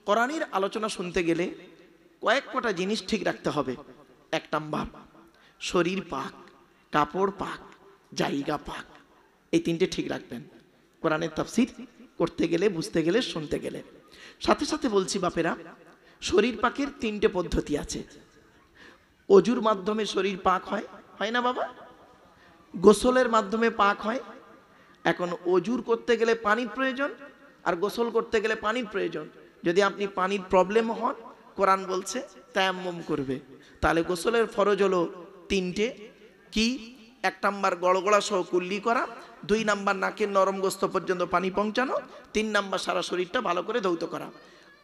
কোরআনের আলোচনা শুনতে গেলে কয়েকটা জিনিস ঠিক রাখতে হবে। 1 নাম্বার, শরীর পাক, কাপড় পাক, জায়গা পাক, এই 3টে ঠিক রাখবেন কোরআনের তাফসীর করতে গেলে, বুঝতে গেলে, শুনতে গেলে। সাথে সাথে বলছি বাপেরা, শরীর পাকের 3টে পদ্ধতি আছে। অজুর মাধ্যমে শরীর পাক হয় না বাবা? গোসলের মাধ্যমে পাক হয়। এখন অজুর করতে গেলে পানির প্রয়োজন, আর গোসল করতে গেলে পানির প্রয়োজন। যদি আপনি পানির প্রবলেম হন, কোরআন বলছে তায়াম্মুম করবে। তাহলে গোসলের ফরজ হলো 3টে। কি? 1 নাম্বার গড়গড়া সহ কুল্লি করা, 2 নাম্বার নাকের নরম গোস্ত পর্যন্ত পানি পৌঁছানো, 3 নাম্বার সারা শরীরটা ভালো করে ধৌত করা।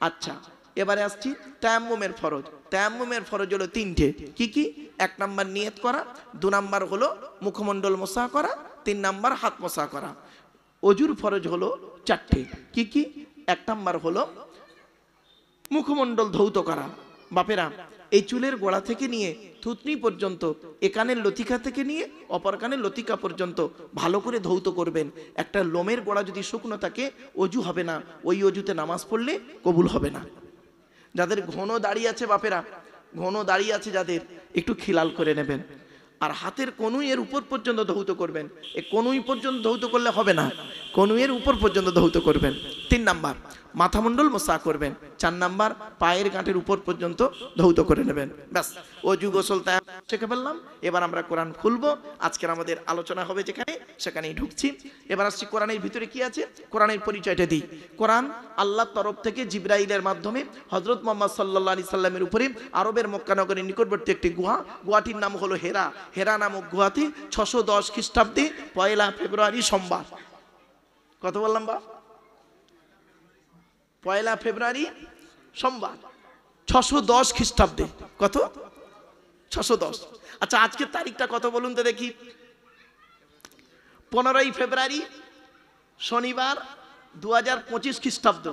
আচ্ছা, এবারে আসছি তায়াম্মুমের ফরজ। তায়াম্মুমের ফরজ হলো 3টে। কি? 1 নাম্বার নিয়ত করা, 2 নাম্বার হলো মুখমণ্ডল মোসা করা, 3 নাম্বার হাত মোসা করা। অজুর ফরজ হলো 4টে। কি? 1 নাম্বার হলো মুখমণ্ডল ধৌত করা। বাপেরা, এই চুলের গোড়া থেকে নিয়ে থুতনি পর্যন্ত, একানের লতিকা থেকে নিয়ে অপর কানের লতিকা পর্যন্ত ভালো করে ধৌত করবেন। একটা লোমের গোড়া যদি শুকনো থাকে, অজু হবে না, ওই অজুতে নামাজ পড়লে কবুল হবে না। যাদের ঘন দাড়ি আছে বাপেরা, ঘন দাড়ি আছে যাদের, একটু খিলাল করে নেবেন। আর হাতের কনুইয়ের উপর পর্যন্ত ধৌত করবেন। এই কনুই পর্যন্ত ধৌত করলে হবে না, কনুইয়ের উপর পর্যন্ত ধৌত করবেন। 3 নাম্বার মাথামণ্ডল মোসা করবেন। 4 নাম্বার পায়ের গাঁটের উপর পর্যন্ত ধৌত করে নেবেন। ব্যাস, অজু গোসল তায়াম শিখে ফেললাম। এবার আমরা কোরআন খুলবো। আজকের আমাদের আলোচনা হবে যেখানে সেখানেই ঢুকছি। এবার আসছি কোরআনের ভিতরে কি আছে, কোরআনের পরিচয়টা দিই। কোরআন আল্লাহর তরফ থেকে জিবরাইলের মাধ্যমে হযরত মুহাম্মদ সাল্লাল্লাহু আলাইহি সাল্লামের উপরে আরবের মক্কা নগরীর নিকটবর্তী একটি গুহাটির নাম হলো হেরা। হেরা নামক গুহাতে 610 খ্রিস্টাব্দে 1 ফেব্রুয়ারি সোমবার, কত বললাম বা 1 ফেব্রুয়ারি সোমবার 610 খ্রিস্টাব্দে, কত 610। আচ্ছা আজকের তারিখটা কত বলুন তো দেখি। 15 ফেব্রুয়ারি শনিবার 2025 খ্রিস্টাব্দ।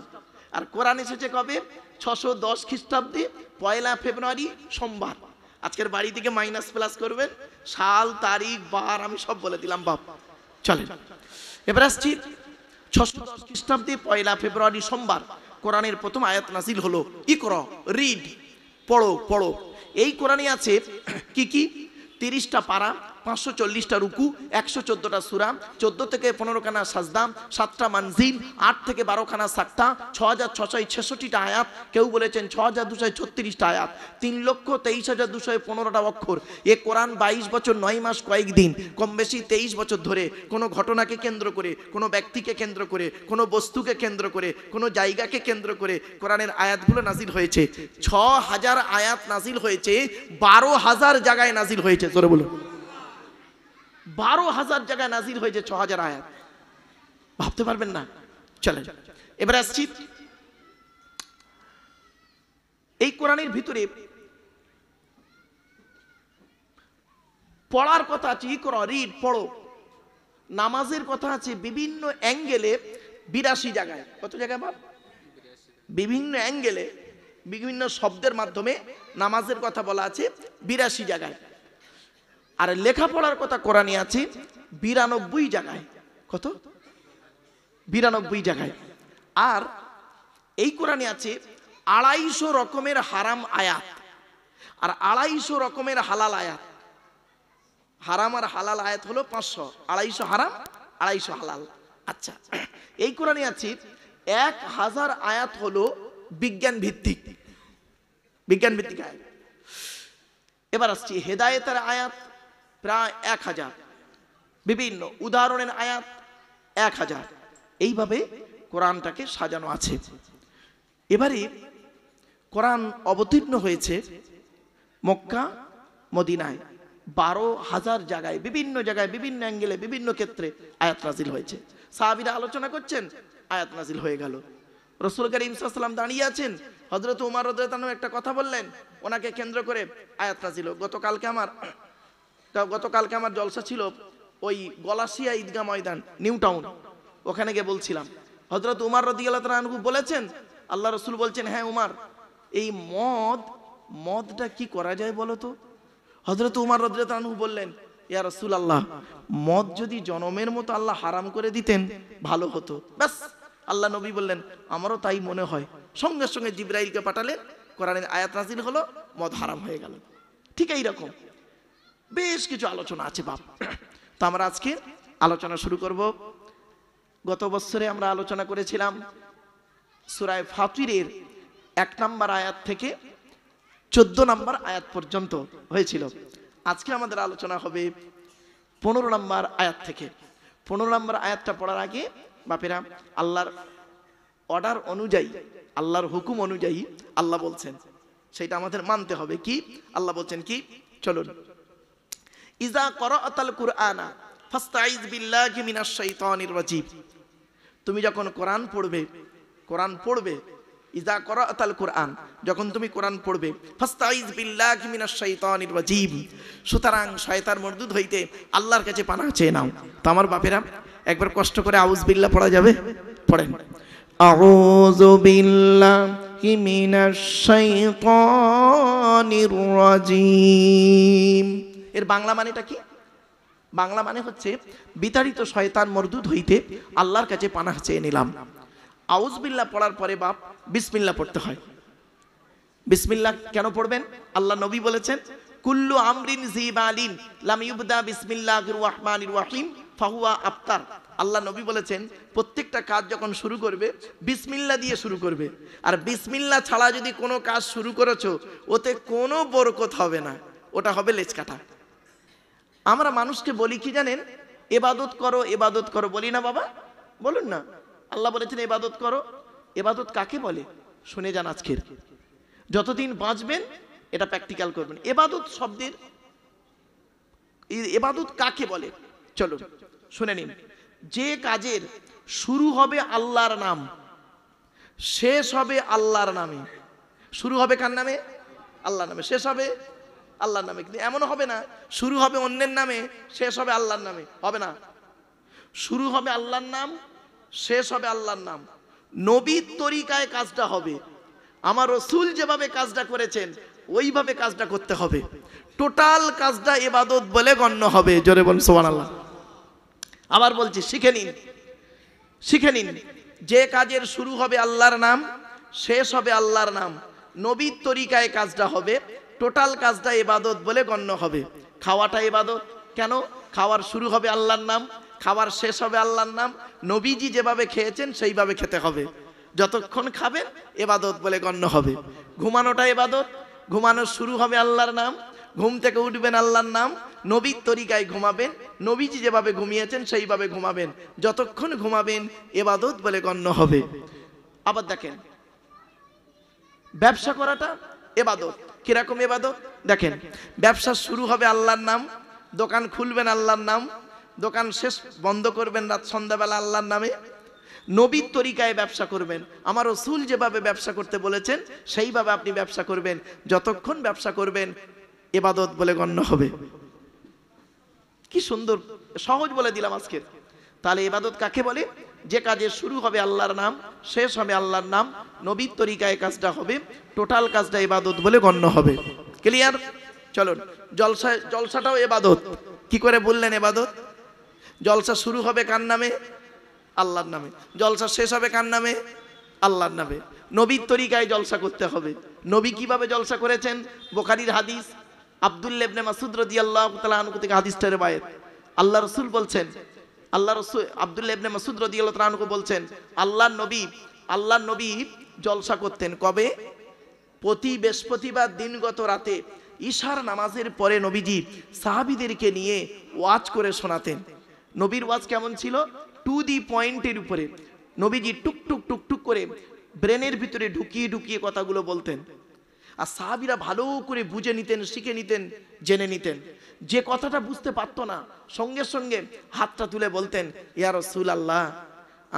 আর কোরআন এসেছে কবে, 610 খ্রিস্টাব্দে 1 ফেব্রুয়ারি সোমবার। আজকের বাড়ি থেকে মাইনাস প্লাস করবেন, সাল তারিখ বার আমি সব বলে দিলাম বাপ। চলেন এবার আসছি 610 খ্রিস্টাব্দে 1 ফেব্রুয়ারি সোমবার কোরআনের প্রথম আয়াত নাজিল হলো। ইকরা, রিড, পড়ো পড়ো। এই কোরআনে আছে কি কি, 30টা পারা, 540টা রুকু, 114টা সূরা, 14 থেকে 15 খানা সাজদা, 7টা মানজিল, 8 থেকে 12 খানা সাক্তা, 6666টা আয়াত, কেউ বলেছেন 6236টা আয়াত, 3,23,215টা অক্ষর। এ কোরআন 22 বছর 9 মাস কয়েকদিন, কম বেশি 23 বছর ধরে কোনো ঘটনাকে কেন্দ্র করে, কোনো ব্যক্তিকে কেন্দ্র করে, কোনো বস্তুকে কেন্দ্র করে, কোনো জায়গাকে কেন্দ্র করে কোরআনের আয়াতগুলো নাজিল হয়েছে। 6000 আয়াত নাজিল হয়েছে, 12,000 জায়গায় নাজিল হয়েছে। জোরে বলুন, 12,000 জায়গায় নাজিল হয়েছে 6000 আয়াত। ভাবতে পারবেন না। চলেন এবার আসছি এই কোরআনের ভিতরে পড়ার কথা আছে, ইকরা, রিড, পড়ো। নামাজের কথা আছে বিভিন্ন অ্যাঙ্গেলে 82 জায়গায়। কত জায়গায় বাপ? বিভিন্ন অ্যাঙ্গেলে বিভিন্ন শব্দের মাধ্যমে নামাজের কথা বলা আছে 82 জায়গায়। আর লেখাপড়ার কথা কোরআনে আছে 92 জায়গায়। কত? 92 জায়গায়। আর এই কোরআনে আছে 250 রকমের হারাম আয়াত আর 250 রকমের হালাল আয়াত। হারাম আর হালাল আয়াত হলো 500, 250 হারাম, 250 হালাল। আচ্ছা, এই কোরআনে আছে 1000 আয়াত হলো বিজ্ঞান ভিত্তিক, বিজ্ঞান ভিত্তিক আয়াত। এবার আসছি হেদায়েতের আয়াত প্রায় 1000, বিভিন্ন উদাহরণের আয়াত 1000। এইভাবে কোরআনটাকে সাজানো আছে। এবারে কোরআন অবতীর্ণ হয়েছে মক্কা মদিনায়, 12,000 জায়গায়, বিভিন্ন জায়গায়, বিভিন্ন অ্যাঙ্গেলে, বিভিন্ন ক্ষেত্রে আয়াত নাজিল হয়েছে। সাহাবীরা আলোচনা করছেন, আয়াত নাজিল হয়ে গেল। রাসূল কারীম সাল্লাল্লাহু আলাইহি ওয়াসাল্লাম দাঁড়িয়ে আছেন, হযরত ওমর রাদিয়াল্লাহু আনহু একটা কথা বললেন, ওনাকে কেন্দ্র করে আয়াত নাজিল। গতকালকে আমার জলসা ছিল ওই গলাসিয়া ঈদগাহ ময়দান, নিউ টাউন, ওখানে গিয়ে বলছিলাম। হযরত ওমর রাদিয়াল্লাহু আনহু বলেছেন, আল্লাহ রাসূল বলছেন, হ্যাঁ ওমর, এই মদটা কি করা যায় বলো তো? হযরত ওমর রাদিয়াল্লাহু আনহু বললেন, ইয়া রাসূলুল্লাহ, মদ যদি জনমের মতো আল্লাহ হারাম করে দিতেন ভালো হতো। ব্যাস, আল্লাহ নবী বললেন, আমারও তাই মনে হয়। সঙ্গে সঙ্গে জিবরাইলকে পাঠালেন, কোরআনের আয়াত নাজিল হলো, মদ হারাম হয়ে গেল। ঠিক এইরকম বেশ কিছু আলোচনা আছে বাপ। তো আমরা আজকে আলোচনা শুরু করব। গত বছরে আমরা আলোচনা করেছিলাম সূরা ফাতিরের 1 নম্বর আয়াত থেকে 14 নম্বর আয়াত পর্যন্ত হয়েছিল। আজকে আমাদের আলোচনা হবে 15 নম্বর আয়াত থেকে। 15 নম্বর আয়াতটা পড়ার আগে বাপেরা, আল্লাহর অর্ডার অনুযায়ী, আল্লাহর হুকুম অনুযায়ী আল্লাহ বলছেন, সেটা আমাদের মানতে হবে। কি আল্লাহ বলছেন? কি চলুন, ইজা করাআতাল কুরআনা ফাস্তাইজ বিল্লাহি মিনাশ শাইতানির রাজিম। তুমি যখন কোরআন পড়বে, ইজা করাআতাল কুরআন, যখন তুমি কোরআন পড়বে, ফাস্তাইজ বিল্লাহি মিনাশ শাইতানির রাজিম, সুতরাং শয়তান মরদুদ হইতে আল্লাহর কাছে পানাহ চেয়ে নাও। তো আমার বাপেরা, একবার কষ্ট করে আউজ বিল্লাহ পড়া যাবে? পড়েন, আউযু বিল্লাহি মিনাশ শাইতানির রাজিম। এর বাংলা মানেটা কি? বাংলা মানে হচ্ছে বিতাড়িত শয়তান মরদুদ হইতে আল্লাহর কাছে পানাহ চেয়ে নিলাম। আউজ বিল্লাহ পড়ার পরে বাপ বিসমিল্লাহ পড়তে হয়। বিসমিল্লাহ কেন পড়বেন? আল্লাহ নবী বলেছেন কুল্লু আমরিন জিবালিন লাম ইউবদা বিসমিল্লাহির রহমানির রহিম ফাহুয়া আফতার। আল্লাহ নবী বলেছেন প্রত্যেকটা কাজ যখন শুরু করবে বিসমিল্লাহ দিয়ে শুরু করবে, আর বিসমিল্লাহ ছাড়া যদি কোনো কাজ শুরু করেছো ওতে কোনো বরকত হবে না, ওটা হবে লেজ কাটা। আমরা মানুষকে বলি কি জানেন, ইবাদত করো ইবাদত করো, বলি না বাবা? বলুন না, আল্লাহ বলেছেন ইবাদত করো। ইবাদত কাকে বলে শুনে যান আজকের, যতদিন বাঁচবেন এটা প্র্যাকটিক্যাল করবেন। ইবাদত শব্দের ইবাদত কাকে বলে চলুন শুনে নিন। যে কাজের শুরু হবে আল্লাহর নাম, শেষ হবে আল্লাহর নামে। শুরু হবে কার নামে? আল্লাহর নামে। শেষ হবে আল্লাহর নামে। কিন্তু এমন হবে না শুরু হবে অন্যের নামে, শেষ হবে আল্লাহর নামে, হবে না। শুরু হবে আল্লাহর নাম, শেষ হবে আল্লাহর নাম। নবীর তরিকায় কাজটা হবে, আমার রাসূল যেভাবে কাজটা করেছেন ওইভাবে কাজটা করতে হবে। টোটাল কাজটা ইবাদত বলে গণ্য হবে। জোরে বলুন সুবহানাল্লাহ। আবার বলছি, শিখে নিন, শিখে নিন। যে কাজের শুরু হবে আল্লাহর নাম, শেষ হবে আল্লাহর নাম, নবীর তরিকায় কাজটা হবে, টোটাল কাজটা ইবাদত বলে গণ্য হবে। খাওয়াটা ইবাদত কেন? খাওয়ার শুরু হবে আল্লাহর নাম, খাওয়ার শেষ হবে আল্লাহর নাম, নবীজি যেভাবে খেয়েছেন সেইভাবে খেতে হবে। যতক্ষণ খাবেন ইবাদত বলে গণ্য হবে। ঘুমানোটা ইবাদত, ঘুমানোর শুরু হবে আল্লাহর নাম, ঘুম থেকে উঠবেন আল্লাহর নাম, নবীর তরিকায় ঘুমাবেন, নবীজি যেভাবে ঘুমিয়েছেন সেইভাবে ঘুমাবেন। যতক্ষণ ঘুমাবেন ইবাদত বলে গণ্য হবে। আবার দেখেন, ব্যবসা করাটা ইবাদত। কিরকম ইবাদত? দেখেন, ব্যবসা শুরু হবে আল্লাহর নাম, দোকান খুলবেন আল্লাহর নাম, দোকান শেষ বন্ধ করবেন রাত সন্ধ্যাবেলা আল্লাহর নামে। নবীর তরিকায় ব্যবসা করবেন, আমার রাসূল যেভাবে ব্যবসা করতে বলেছেন সেইভাবে আপনি ব্যবসা করবেন। যতক্ষণ ব্যবসা করবেন ইবাদত বলে গণ্য হবে। কি সুন্দর সহজ বলে দিলাম আজকে। তাহলে ইবাদত কাকে বলে? যে কাজের শুরু হবে আল্লাহর নাম, শেষ হবে আল্লাহর নাম, নবীর তরিকায় কাজটা হবে, টোটাল কাজটা ইবাদত বলে গণ্য হবে। ক্লিয়ার? চলুন, জলসাটাও ইবাদত। কি করে বললেন ইবাদত? জলসা শুরু হবে কার নামে? আল্লাহর নামে। জলসা শেষ হবে কার নামে? আল্লাহর নামে। নবীর তরিকায় জলসা করতে হবে। নবী কিভাবে জলসা করেছেন? বুখারীর হাদিস, আব্দুল্লাহ ইবনে মাসউদ রাদিয়াল্লাহু তাআলা আনহু থেকে হাদিসটা রবায়েত। আল্লাহ রাসূল বলছেন, আল্লাহ রাসূল আব্দুল্লাহ ইবনে মাসউদ রাদিয়াল্লাহু তাআলা আনহু বলছেন, আল্লাহর নবী জলসা করতেন কবে? প্রতি বৃহস্পতিবার দিনগত রাতে ঈশার নামাজের পরে নবীজি সাহাবীদেরকে নিয়ে ওয়াজ করে শোনাতেন। নবীর ওয়াজ কেমন ছিল? টু দি পয়েন্টের উপরে। নবীজি টুক টুক টুক টুক করে ব্রেনের ভিতরে ঢুকিয়ে ঢুকিয়ে কথাগুলো বলতেন, আর সাহাবীরা ভালো করে বুঝে নিতেন, শিখে নিতেন, জেনে নিতেন। যে কথাটা বুঝতে পারতো না সঙ্গে সঙ্গে হাতটা তুলে বলতেন, ইয়া রাসূলুল্লাহ,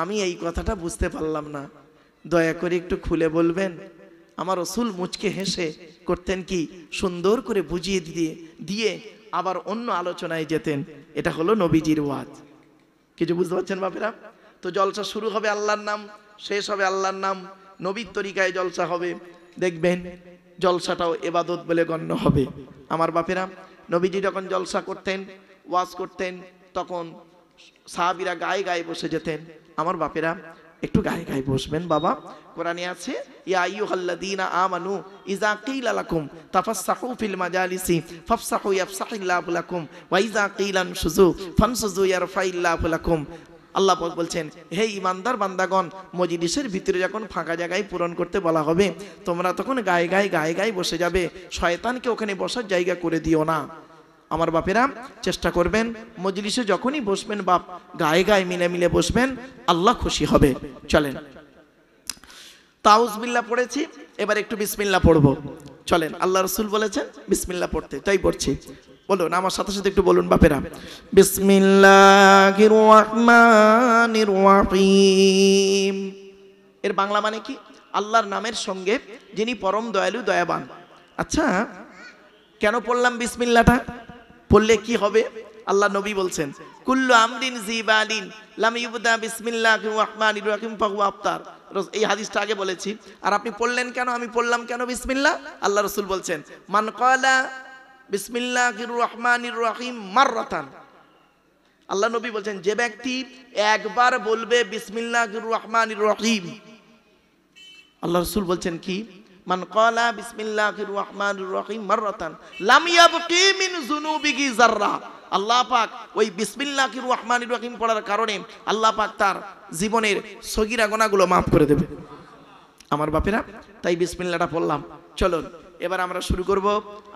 আমি এই কথাটা বুঝতে পারলাম না, দয়া করে একটু খুলে বলবেন। আমার রাসূল মুচকে হেসে করতেন কি, সুন্দর করে বুঝিয়ে দিয়ে আবার অন্য আলোচনায় যেতেন। এটা হলো নবীজির ওয়াজ। কিছু বুঝতে পারছেন বাপেরা? তো জলসা শুরু হবে আল্লাহর নাম, শেষ হবে আল্লাহর নাম, নবীর তরিকায় জলসা হবে। দেখবেন জলসাটাও ইবাদত বলে গণ্য হবে। আমার বাপেরা, নবীজি যখন জলসা করতেন, ওয়াজ করতেন, তখন সাহাবীরা গায়ে গায়ে বসে যেতেন। আমার বাপেরা, একটু গায়ে গায়ে বসবেন বাবা। কোরআনে আছে, ইয়া আইয়ুহাল্লাযীনা আমানু ইযা কিলা লাকুম তাফাসসাহু ফিল মাজালিসি ফাফসাহু ইয়াফসাহিল্লাহু লাকুম ওয়া ইযা কিলা আনশুযু ফানশুযু ইয়ারফাইল্লাহু লাকুম। আল্লাহ বলছেন, হে ইমানদার বান্দাগণ, মজলিসের ভিতরে যখন ফাঁকা জায়গায় পূরণ করতে বলা হবে তোমরা তখন গায়ে গায়ে বসে যাবে, শয়তানকে ওখানে বসার জায়গা করে দিও না। আমার বাপেরা, চেষ্টা করবেন মজলিসে যখনই বসবেন বাপ গায়ে গায়ে মিলে মিলে বসবেন, আল্লাহ খুশি হবে। চলেন, তাউজবিল্লাহ পড়েছি, এবার একটু বিসমিল্লাহ পড়বো। চলেন, আল্লাহ রাসূল বলেছেন বিসমিল্লাহ পড়তে, তাই পড়ছি। বলুন আমার সাথে সাথে একটু বলুন বাপেরা, বিসমিল্লাহির রহমানির রহিম। এর বাংলা মানে কি? আল্লাহর নামের সঙ্গে যিনি পরম দয়ালু দয়াবান। আচ্ছা, কেন পড়লাম বিসমিল্লাহটা? পড়লে কি হবে? আল্লাহ নবী বলছেন, কুল্লু আমরিন জিবালিন লাম ইউবদা বিসমিল্লাহির রহমানির রহিম ফাহুয়া আফতার। এই হাদিসটা আগে বলেছি, আর আপনি পড়লেন কেন? আমি পড়লাম কেন বিসমিল্লাহ? আল্লাহ রাসূল বলছেন, মান ক্বালা বিসমিল্লাহির রহমানির রহিম মাররাতান। আল্লাহ নবী বলছেন, যে ব্যক্তি একবার বলবে বিসমিল্লাহির রহমানির রহিম, আল্লাহ রাসূল বলছেন কি, মান ক্বালা বিসমিল্লাহির রহমানির রহিম মাররাতান লাম ইয়াবকি মিন যুনুবিহি যাররা। আল্লাহ পাক ওই বিসমিল্লাহির রহমানির রহিম পড়ার কারণে আল্লাহ পাক তার জীবনের সগীরা গুনাহগুলো মাফ করে দেবে। আমার বাপেরা, তাই বিসমিল্লাহটা পড়লাম। চলুন এবার আমরা শুরু করব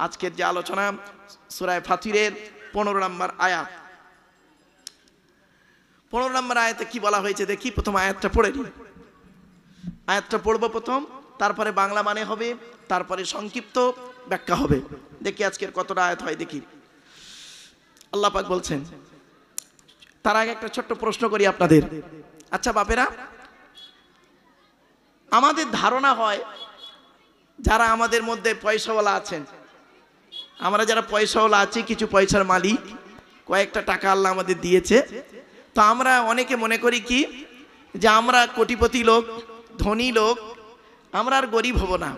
আজকের যে আলোচনা, সূরা ফাতিরের 15 নম্বর আয়াত। 15 নম্বর আয়াতে কি বলা হয়েছে দেখি, প্রথম আয়াতটা পড়ে নিই। আয়াতটা পড়বো প্রথম, তারপরে বাংলা মানে হবে, তারপরে সংক্ষিপ্ত ব্যাখ্যা হবে। দেখি আজকের কতটা আয়াত হয় দেখি। আল্লাহ পাক বলছেন, তার আগে একটা ছোট্ট প্রশ্ন করি আপনাদের। আচ্ছা বাপেরা, আমাদের ধারণা হয় যারা আমাদের মধ্যে পয়সাওয়ালা আছেন, আমরা যারা পয়সাওয়ালা আছি, কিছু পয়সার মালিক, কয়েকটা টাকা আল্লাহ আমাদের দিয়েছে, তো আমরা অনেকে মনে করি কি যে আমরা কোটিপতি লোক, ধনী লোক, আমরা আর গরিব হব না,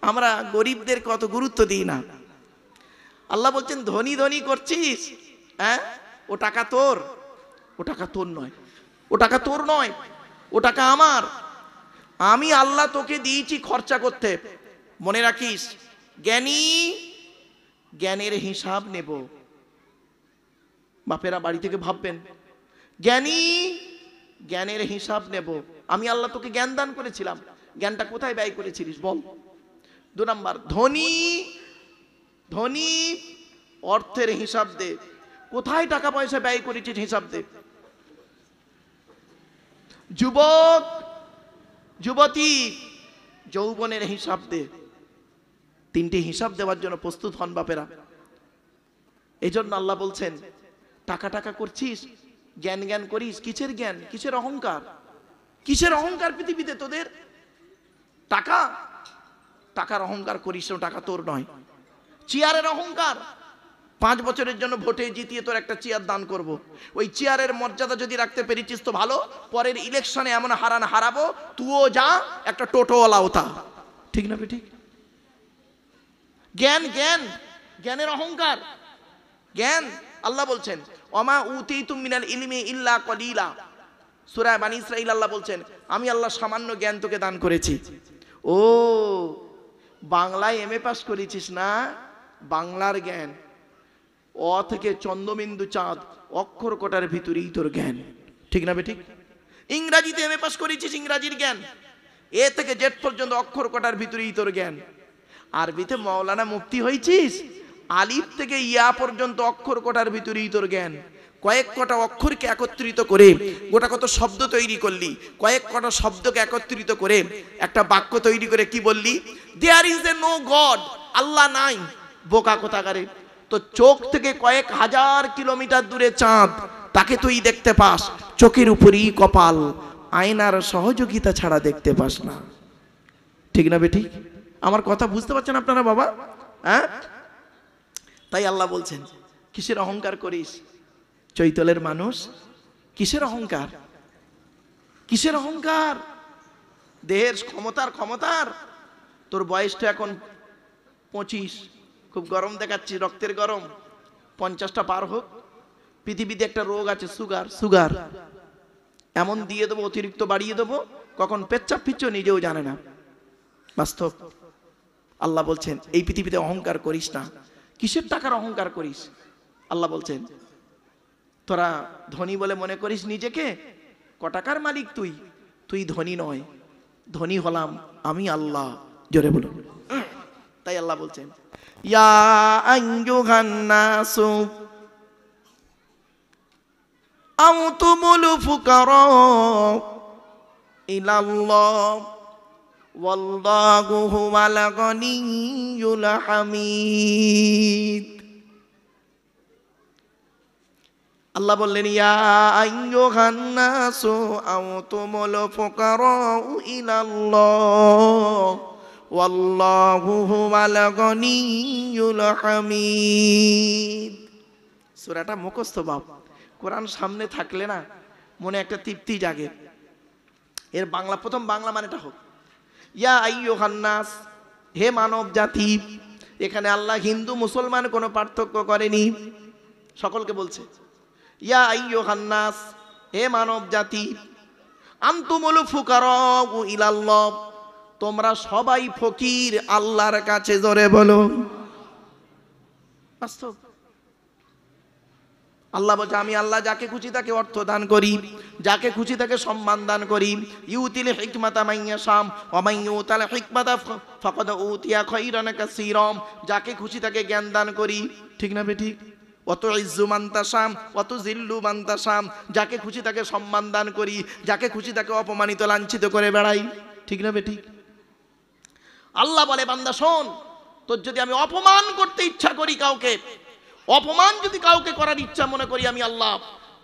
আমরা গরিবদের কত গুরুত্ব দিই না। আল্লাহ বলছেন ধনী ধনী করছিস, হ্যাঁ ও টাকা তোর, ও টাকা তোর নয়, ও টাকা তোর নয়, ও টাকা আমার। আমি আল্লাহ তোকে দিয়েছি খরচা করতে। মনে রাখিস, জ্ঞানী জ্ঞানের হিসাব নেব। বাপেরা বাড়ি থেকে ভাববেন, জ্ঞানী জ্ঞানের হিসাব নেব। আমি আল্লাহ তোকে জ্ঞান দান করেছিলাম, জ্ঞানটা কোথায় ব্যয় করেছিলিস বল। 2 নাম্বার, ধনী ধনী অর্থের হিসাব দে, কোথায় টাকা পয়সা ব্যয় করেছিস হিসাব দে। যুবক যুবতী যৌবনের হিসাব দে। 3টে হিসাব দেওয়ার জন্য প্রস্তুত হন বাপেরা। এই জন্য আল্লাহ বলছেন টাকা টাকা করছিস, জ্ঞান জ্ঞান করিস, কিসের জ্ঞান, কিসের অহংকার, কিসের অহংকার পৃথিবীতে তোদের? টাকা, টাকার অহংকার করিস, টাকা তোর নয়। চেয়ারের অহংকার, 5 বছরের জন্য ভোটে জিতিয়ে তোর একটা চেয়ার দান করব, ওই চেয়ারের মর্যাদা যদি রাখতে পেরেছিস তো ভালো, পরের ইলেকশনে এমন হারাবো তুইও যা একটা টোটোওয়ালাও তা। ঠিক না ঠিক? জ্ঞান জ্ঞান জ্ঞানের অহংকার, জ্ঞান। আল্লাহ বলছেন ওমা উতীতুম মিনাল ইলমি ইল্লা কলিলা। সূরা বানী ইসরাঈল আল্লাহ বলছেন আমি আল্লাহ সামান্য জ্ঞান তোকে দান করেছি। ও বাংলায় এমএ পাস করেছিস না, বাংলার জ্ঞান, অ থেকে চন্দ্রবিন্দু চাঁদ অক্ষর কটার ভিতরেই তোর জ্ঞান। ঠিক না ঠিক? ইংরাজিতে এমএ পাস করেছিস, ইংরাজির জ্ঞান, এ থেকে জেড পর্যন্ত অক্ষর কটার ভিতরেই তোর জ্ঞান। আরবিতে মাওলানা মুফতি হয়েছিস, আলিফ থেকে ইয়া পর্যন্ত অক্ষর কটার ভিতরেই তোর জ্ঞান। কয়েক কটা অক্ষরকে একত্রিত করে গোটা কত শব্দ তৈরি করলি, কয়েক কটা শব্দকে একত্রিত করে একটা বাক্য তৈরি করে কি বললি? There is a no God, আল্লাহ নাই। বোকা কোথাকারে, তো চোখ থেকে কয়েক হাজার কিলোমিটার দূরে চাঁদ, তাকে তুই দেখতে পাস, চোখের উপরই কপাল, আয়নার সহযোগিতা ছাড়া দেখতে পাস না। ঠিক না বেটি? আমার কথা বুঝতে পারছেন আপনারা বাবা? হ্যাঁ, তাই আল্লাহ বলছেন কিসের অহংকার করিস? চৈতলের মানুষ, কিসের অহংকার, কিসের অহংকার? দেহের ক্ষমতার। তোর বয়সটা এখন 25, খুব গরম দেখাচ্ছি, রক্তের গরম, 50টা পার হোক। পৃথিবীতে একটা রোগ আছে, সুগার, এমন দিয়ে দেবো, অতিরিক্ত বাড়িয়ে দেবো, কখন পেচ্ছাপ ফিচ্ছ নিজেও জানে না। বাস্তব। আল্লাহ বলছেন এই পৃথিবীতে অহংকার করিস না। কিসের টাকার অহংকার করিস? আল্লাহ বলছেন তোরা ধনী বলে মনে করিস নিজেকে, ক টাকার মালিক তুই? তুই ধনী নয়, ধনী হলাম আমি আল্লাহ। জোরে বলুন। তাই আল্লাহ বলছেন ইয়া আইয়ুহান নাসু আনতুমুল ফুকারা ইলাল্লাহ ওয়াল্লাহু হুয়াল গনিয়্যুল হামিদ। আল্লাহ বললেন ইয়া আইয়ুহান নাসু আনতুমুল ফুকারা ইলাল্লাহ ওয়াল্লাহু হুয়াল গনিয়্যুল হামিদ। সূরাটা মুখস্থ বাপ, কোরআন সামনে থাকলে না মনে একটা তৃপ্তি জাগে। এর বাংলা, প্রথম বাংলা মানেটা হোক ইয়া আইয়ুহান নাস, হে মানব জাতি। এখানে আল্লাহ হিন্দু মুসলমান কোনো পার্থক্য করেনি, সকলকে বলছে ইয়া আইয়ুহান নাস, হে মানব জাতি। আনতুমুল ফুকারা ইলাল্লাহ, তোমরা সবাই ফকির আল্লাহর কাছে, জোরে বলো। বাস্তব। আল্লাহ বলছে আমি আল্লাহ যাকে খুশি তাকে অর্থ দান করি, যাকে খুশি তাকে সম্মান দান করি। ইউতিল হিকমাতা মাইয়াশাম ওয়া মান ইউতাল হিকমাতা ফাকাদ উতিয়া খায়রান কাসীরাম। যাকে খুশি তাকে জ্ঞান দান করি, ঠিক না বেঠিক? অত ইজ্জু মান তাশাম অত জিল্লু মান তাশাম। যাকে খুশি তাকে সম্মান দান করি, যাকে খুশি তাকে অপমানিত লাঞ্ছিত করে বেড়াই, ঠিক না বেঠিক? আল্লাহ বলে বান্দা শোন, তোর যদি আমি অপমান করতে ইচ্ছা করি কাউকে, অপমান যদি কাউকে করার ইচ্ছা মনে করি, আমি আল্লাহ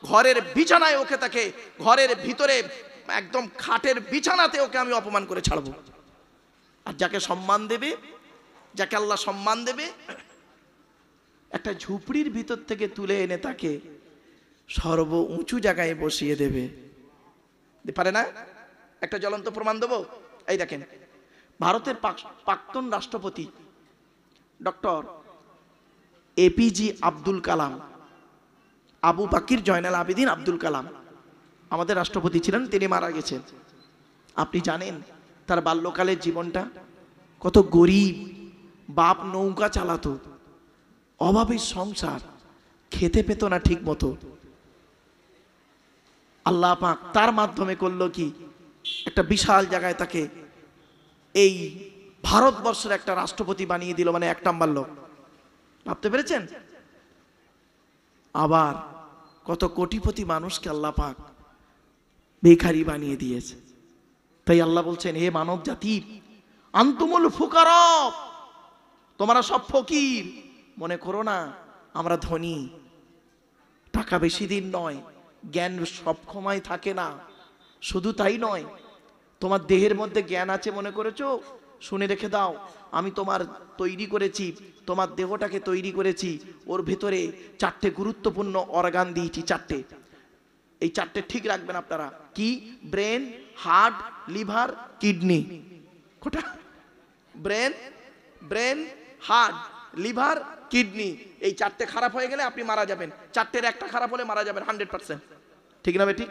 ঘরের বিছানায় ওকে, তাকে ঘরের ভিতরে একদম খাটের বিছানাতে ওকে আমি অপমান করে ছাড়বো। আর যাকে সম্মান দেবে, যাকে আল্লাহ সম্মান দেবে, একটা ঝুপড়ির ভিতর থেকে তুলে এনে তাকে সর্ব উঁচু জায়গায় বসিয়ে দেবে। পারে না? একটা জ্বলন্ত প্রমাণ দেবো। এই দেখেন, ভারতের প্রাক্তন রাষ্ট্রপতি ডক্টর এপিজি আব্দুল কালাম, আবু বাকির জয়নাল আবেদিন আব্দুল কালাম আমাদের রাষ্ট্রপতি ছিলেন, তিনি মারা গেছেন। আপনি জানেন তার বাল্যকালের জীবনটা কত গরিব, বাপ নৌকা চালাতো, অভাবের সংসার, খেতে পেত না ঠিক মতো। আল্লাহ পাক তার মাধ্যমে করলো কি, একটা বিশাল জায়গায় তাকে এই ভারতবর্ষের একটা রাষ্ট্রপতি বানিয়ে দিল, মানে এক নাম্বার লোক। ভাবতে পেরেছেন? আবার কত কোটিপতি মানুষকে আল্লাহ পাক ভিখারি বানিয়ে দিয়েছে। তাই আল্লাহ বলছেন, হে মানব জাতি, আনতুমুল ফুকারা, তোমরা সব ফকির। মনে করো না আমরা ধনী। টাকা বেশি দিন নয়, জ্ঞান সব সময় থাকে না। শুধু তাই নয়, তোমার দেহের মধ্যে জ্ঞান আছে মনে করেছো, শুনে রেখে দাও, আমি তোমার তৈরি করেছি, তোমার দেহটাকে তৈরি করেছি, ওর ভেতরে 4টে গুরুত্বপূর্ণ অর্গান দিয়েছি, 4টে। এই 4টে ঠিক রাখবেন আপনারা। কি? Brain, heart, liver, kidney. কোটা? Brain, heart, liver, kidney. এই 4টে খারাপ হয়ে গেলে আপনি মারা যাবেন। 4টের একটা খারাপ হলে মারা যাবেন 100%, ঠিক না বেঠিক?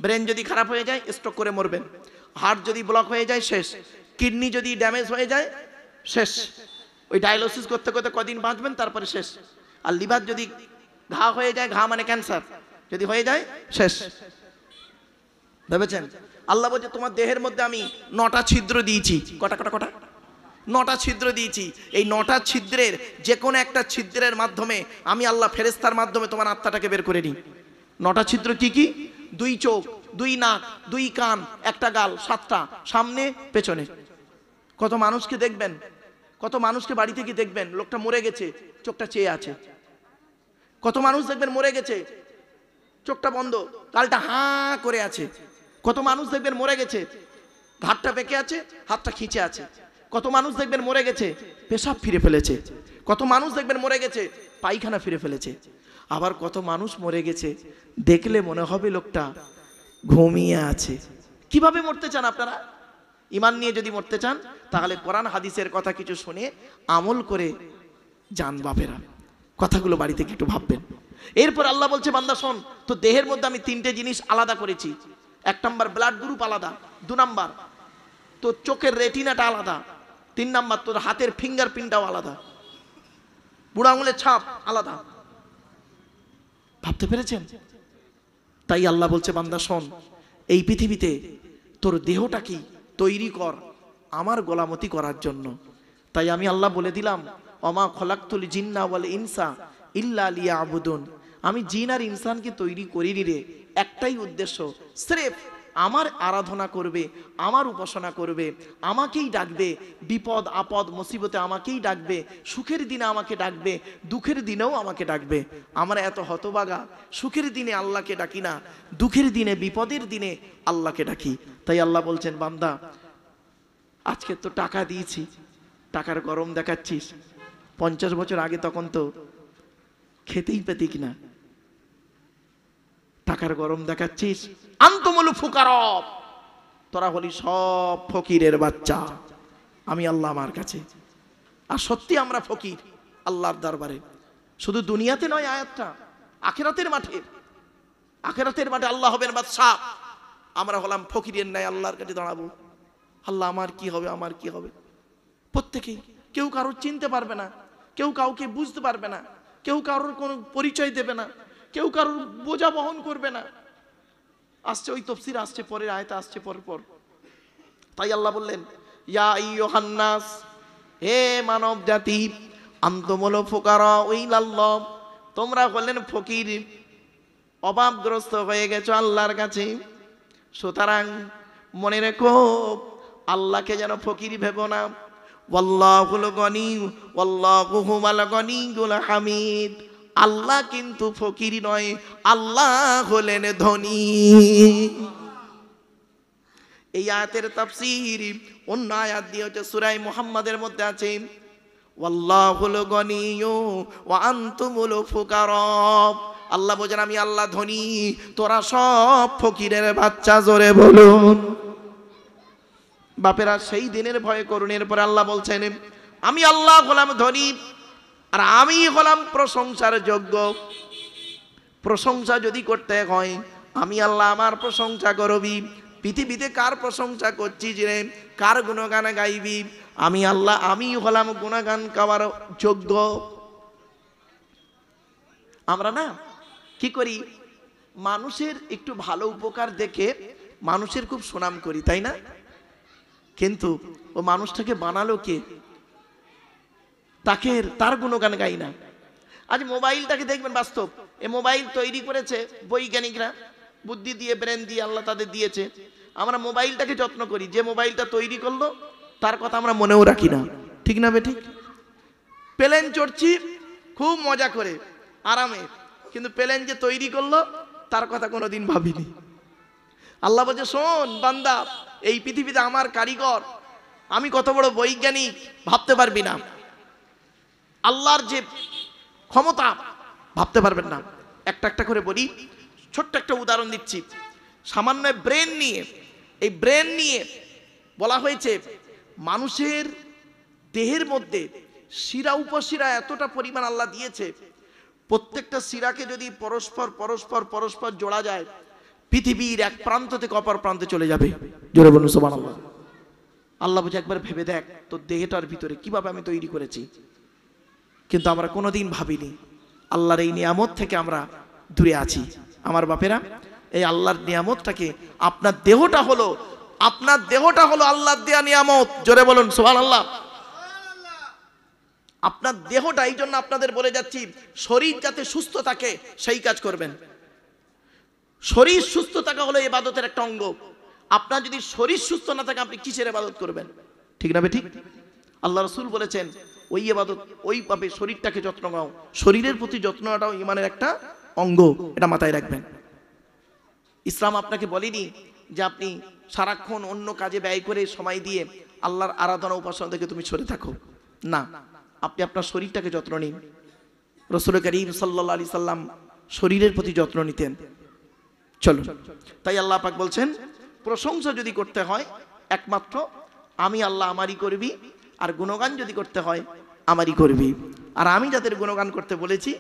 ব্রেন যদি খারাপ হয়ে যায় স্ট্রোক করে মরবেন, হার্ট যদি ব্লক হয়ে যায় শেষ, কিডনি যদি ড্যামেজ হয়ে যায় শেষ, ওই ডায়ালিসিস করতে করতে কদিন বাঁচবেন, তারপরে শেষ। আর লিভার যদি ঘা হয়ে যায়, ঘা মানে ক্যান্সার, যদি হয়ে যায় শেষ। ভেবেছেন? আল্লাহ বলছে তোমার দেহের মধ্যে আমি 9টা ছিদ্র দিয়েছি। কটা? 9টা ছিদ্র দিয়েছি। এই 9টা ছিদ্রের যে কোনো একটা ছিদ্রের মাধ্যমে আমি আল্লাহ ফেরেশতার মাধ্যমে তোমার আত্মাটাকে বের করে নিই। 9টা ছিদ্র কি কি? 2 চোখ, 2 নাক, 2 কান, 1টা গাল, 7টা সামনে পেছনে। কত মানুষকে দেখবেন, কত মানুষকে বাড়িতে গিয়ে দেখবেন লোকটা মরে গেছে, চোখটা চেয়ে আছে। কত মানুষ দেখবেন মরে গেছে, চোখটা বন্ধ, গালটা হাঁ করে আছে। কত মানুষ দেখবেন মরে গেছে, ঘাটটা বেঁকে আছে, হাতটা খিঁচে আছে। কত মানুষ দেখবেন মরে গেছে, পেশাব ফিরে ফেলেছে। কত মানুষ দেখবেন মরে গেছে, পায়খানা ফিরে ফেলেছে। আবার কত মানুষ মরে গেছে, দেখলে মনে হবে লোকটা ঘুমিয়ে আছে। কিভাবে মরতে চান আপনারা? ঈমান নিয়ে যদি মরতে চান, তাহলে কোরআন হাদিসের কথা কিছু শুনে আমল করে যান বাপেরা। কথাগুলো বাড়িতে একটু ভাববেন। এরপর আল্লাহ বলছে, বান্দা শোন, তো দেহের মধ্যে আমি 3টে জিনিস আলাদা করেছি। 1 নাম্বার ব্লাড গ্রুপ আলাদা, 2 নাম্বার তোর চোখের রেটিনাটা আলাদা, 3 নাম্বার তোর হাতের ফিঙ্গারপ্রিন্টটাও আলাদা, বুড়ো আঙুলের ছাপ আলাদা। ভাবতে পেরেছেন? তাই আল্লাহ বলছে, বান্দা শোন, এই পৃথিবীতে তোর দেহটা কি তৈরি কর আমার গোলামতি করার জন্য। তাই আমি আল্লাহ বলে দিলাম, ওমা খলাকতুল জিন্না ওয়াল ইনসা ইল্লা লিয়াবুদুন। আমি জিন আর ইনসানকে তৈরি করিনি রে, একটাই উদ্দেশ্য, স্রেফ আমার আরাধনা করবে, আমার উপাসনা করবে, আমাকেই ডাকবে, বিপদ আপদ মুসিবতে আমাকেই ডাকবে, সুখের দিনে আমাকে ডাকবে, দুঃখের দিনেও আমাকে ডাকবে। আমরা এত হতবাগা, সুখের দিনে আল্লাহকে ডাকি না, দুঃখের দিনে বিপদের দিনে আল্লাহকে ডাকি। তাই আল্লাহ বলছেন, বান্দা আজকে তো টাকা দিয়েছি, টাকার গরম দেখাচ্ছিস, 50 বছর আগে তখন তো খেতেই পেতি কিনা, টাকার গরম দেখাচ্ছিস। আনতুমুল ফুকারা, তোরা হলি সব ফকিরের বাচ্চা, আমি আল্লাহ আমার কাছে। আর সত্যি আমরা ফকির আল্লাহর দরবারে, শুধু দুনিয়াতে নয় আয়াতটা, আখিরাতের মাঠে। আখিরাতের মাঠে আল্লাহ হবেন বাদশা, আমরা হলাম ফকিরের ন্যায় আল্লাহর কাছে দাঁড়াবো। আল্লাহ আমার কি হবে, আমার কি হবে। প্রত্যেকেই, কেউ কারোর চিনতে পারবে না, কেউ কাউকে বুঝতে পারবে না, কেউ কারোর কোনো পরিচয় দেবে না, কেউ কারোর বোঝা বহন করবে না। আসছে ওই তফসির, আসছে পরের আয়াতে, আসছে পর। তাই আল্লাহ বললেন, ইয়া আইয়ুহান নাস, হে মানব জাতি, আনতুমুল ফুকারা ইলাল্লাহ, তোমরা হলেন ফকির, অভাবগ্রস্ত হয়ে গেছো আল্লাহর কাছে। সুতরাং মনে রেখো, আল্লাহকে যেন ফকির ভেবো না। ওয়াল্লাহুল গনি ওয়াল্লাহু হুয়াল গনিয়ুল হামিদ, আল্লাহ কিন্তু ফকির নয়, আল্লাহ হলেন ধনী। এই আয়াতের তাফসীর অন্য আয়াত দিয়ে হচ্ছে সূরা মুহাম্মাদের মধ্যে আছে, ওয়াল্লাহুল গনিয়্যু ওয়া আনতুমুল ফুকারা, আল্লাহ বলেন আমি আল্লাহ ধনী, তোরা সব ফকিরের বাচ্চা, জোরে বলুন। বাপেরা সেই দিনের ভয় করুন। এরপরে আল্লাহ বলছেন, আমি আল্লাহ হলাম ধনী, আর আমি হলাম প্রশংসার যোগ্য। প্রশংসা যদি করতে হয়, আমি আল্লাহ আমার প্রশংসা করবি। পৃথিবীতে কার প্রশংসা করছিস রে, কার গুণগান গাইবি? আমি আল্লাহ, আমি হলাম গুণগান গাওয়ার যোগ্য। আমরা না কি করি, মানুষের একটু ভালো উপকার দেখে মানুষের খুব সুনাম করি, তাই না? কিন্তু ও মানুষটাকে বানালো কে? তার গুণগান গাই না। আজ মোবাইলটাকে দেখবেন, বাস্তব এই মোবাইল তৈরি করেছে বৈজ্ঞানিকরা, বুদ্ধি দিয়ে, ব্রেন দিয়ে আল্লাহ তাদের দিয়েছে। আমরা মোবাইলটাকে যত্ন করি, যে মোবাইলটা তৈরি করলো তার কথা আমরা মনেও রাখি না, ঠিক না বে ঠিক? প্লেন চড়ছি খুব মজা করে, আরামে, কিন্তু প্লেন যে তৈরি করলো তার কথা কোনোদিন ভাবিনি। আল্লাহ বলছে, শোন বান্দা, এই পৃথিবীতে আমার কারিগর, আমি কত বড় বৈজ্ঞানিক ভাবতে পারবি না। আল্লাহর যে ক্ষমতা ভাবতে পারবেন না। একটা করে বলি, ছোট্ট একটা উদাহরণ দিচ্ছি। সামান্য ব্রেন নিয়ে, এই ব্রেন নিয়ে বলা হয়েছে মানুষের দেহের মধ্যে শিরা উপশিরা এতটা পরিমাণ আল্লাহ দিয়েছে, প্রত্যেকটা শিরাকে যদি পরস্পর জোড়া যায়, পৃথিবীর এক প্রান্ত থেকে অপর প্রান্তে চলে যাবে। জোরে বলুন সুবহানাল্লাহ। আল্লাহ বলছে, একবার ভেবে দেখ তোর দেহটার ভিতরে কিভাবে আমি তৈরি করেছি। কিন্তু আমরা কোনোদিন ভাবিনি, আল্লাহর এই নিয়ামত থেকে আমরা দূরে আছি। আমার বাপেরা, এই আল্লাহর নিয়ামতটাকে, আপনার দেহটা হলো আল্লাহর দেয়া নিয়ামত। জোরে বলুন সুবহানাল্লাহ। আপনার দেহটা, এই জন্য আপনাদের বলে যাচ্ছি, শরীর যাতে সুস্থ থাকে সেই কাজ করবেন। শরীর সুস্থ থাকা হলো ইবাদতের একটা অঙ্গ। আপনার যদি শরীর সুস্থ না থাকে, আপনি কিসের ইবাদত করবেন? ঠিক না বে ঠিক? আল্লাহ রাসূল বলেছেন, ওই ইবাদত, ওইভাবে শরীরটাকে যত্ন নাও। শরীরের প্রতি যত্ন নেওয়াটাও ঈমানের একটা অঙ্গ, এটা মাথায় রাখবেন। ইসলাম আপনাকে বলেনি যে আপনি সারাক্ষণ অন্য কাজে ব্যয় করে সময় দিয়ে আল্লাহর আরাধনা উপাসনা থেকে তুমি সরে থাকো। না, আপনি আপনার শরীরটাকে যত্ন নিন। রাসূল করিম সাল্লাল্লাহু আলাইহি সাল্লাম শরীরের প্রতি যত্ন নিতেন। চলুন, তাই আল্লাহ পাক বলছেন, প্রশংসা যদি করতে হয় একমাত্র আমি আল্লাহ আমারই করবি, আর গুণগান যদি করতে হয় আমারই করবি। আর আমি যাদের গুণগান করতে বলেছি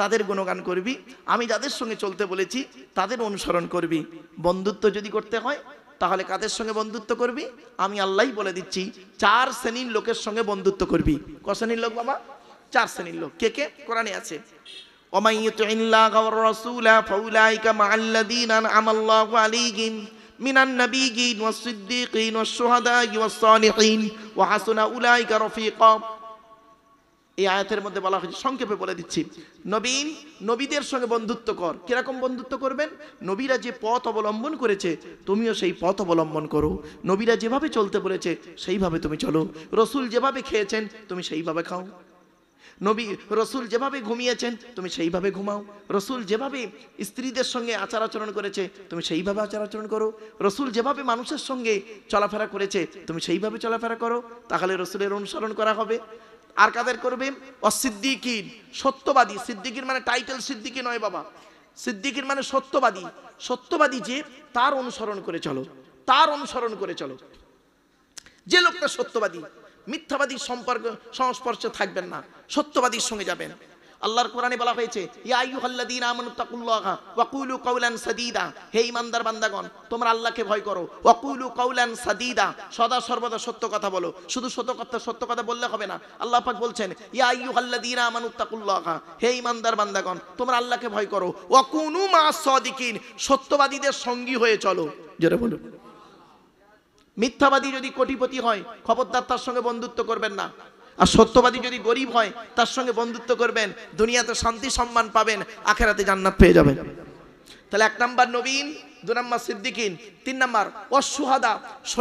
তাদের গুণগান করবি, আমি যাদের সঙ্গে চলতে বলেছি তাদের অনুসরণ করবি। বন্ধুত্ব যদি করতে হয় তাহলে কাদের সঙ্গে বন্ধুত্ব করবি? আমি আল্লাহই বলে দিচ্ছি, 4 শ্রেণীর লোকের সঙ্গে বন্ধুত্ব করবি। ক শ্রেণীর লোক বাবা? 4 শ্রেণীর লোক। কে কে? কোরআনে আছে, ওয়া মান ইউতিইল্লাহা ওয়ার রাসূলা ফাউলাইকা মা'আল্লাযীনা আন'আমা আল্লাহু আলাইহিম মিনান নাবিয়্যিন ওয়াস সিদ্দীকিন ওয়াস শুহাদা'i ওয়াস সালিহিন ওয়া হাসুনা উলাইকা রাফীকা। এই আয়াতের মধ্যে বলা হয়েছে, সংক্ষেপে বলে দিচ্ছি, নবীদের সঙ্গে বন্ধুত্ব কর। কিরকম বন্ধুত্ব করবেন? নবীরা যে পথ অবলম্বন করেছে তুমিও সেই পথ অবলম্বন করো। নবীরা যেভাবে চলতে বলেছে সেইভাবে তুমি চলো। রসুল যেভাবে খেয়েছেন তুমি সেইভাবে খাও। রসুল যেভাবে ঘুমিয়েছেন তুমি সেইভাবে ঘুমাও। রসুল যেভাবে স্ত্রীদের সঙ্গে আচার আচরণ করেছে তুমি সেইভাবে আচার আচরণ করো। রসুল যেভাবে মানুষের সঙ্গে চলাফেরা করেছে তুমি সেইভাবে চলাফেরা করো। তাহলে রসুলের অনুসরণ করা হবে। আর কাদের করবে? অসিদ্দিকিন, সত্যবাদী। সিদ্দিকির মানে টাইটেল সিদ্দিকি নয় বাবা, সিদ্দিকির মানে সত্যবাদী। সত্যবাদী যে, তার অনুসরণ করে চলো, তার অনুসরণ করে চলো। যে লোকটা সত্যবাদী, মিথ্যাবাদীর সংস্পর্শে থাকবেন না, সত্যবাদীর সঙ্গে যাবেন। আল্লাহর কোরআনে বলা হয়েছে, ইয়া আইয়ুহাল্লাযীনা আমানুত্তাকুল্লাহা ওয়া কুলু কাওলান সাদীদা, হে ঈমানদার বান্দাগণ তোমরা আল্লাহকে ভয় করো, ওয়া কুলু কাওলান সাদীদা, সদা সর্বদা সত্য কথা বলো। শুধু সত্য কথা বললে হবে না, আল্লাহ পাক বলছেন ইয়া আইয়ুহাল্লাযীনা আমানুত্তাকুল্লাহা, হে ঈমানদার বান্দাগণ তোমরা আল্লাহকে ভয় করো, ওয়া কুনু মা'আস সাদিকিন, সত্যবাদীদের সঙ্গী হয়ে চলো। জোরে বলুন। মিথ্যাবাদী যদি কোটিপতি হয় খবরদার তার সঙ্গে বন্ধুত্ব করবেন না, আর সত্যবাদী যদি গরিব হয় তার সঙ্গে বন্ধুত্ব করবেন, দুনিয়াতে শান্তি সম্মান পাবেন, আখেরাতে জান্নাত পেয়ে যাবেন। তাহলে 1 নাম্বার নবীন, 2 নাম্বার সিদ্দিকিন, 3 নাম্বার ওয়াস শুহাদা,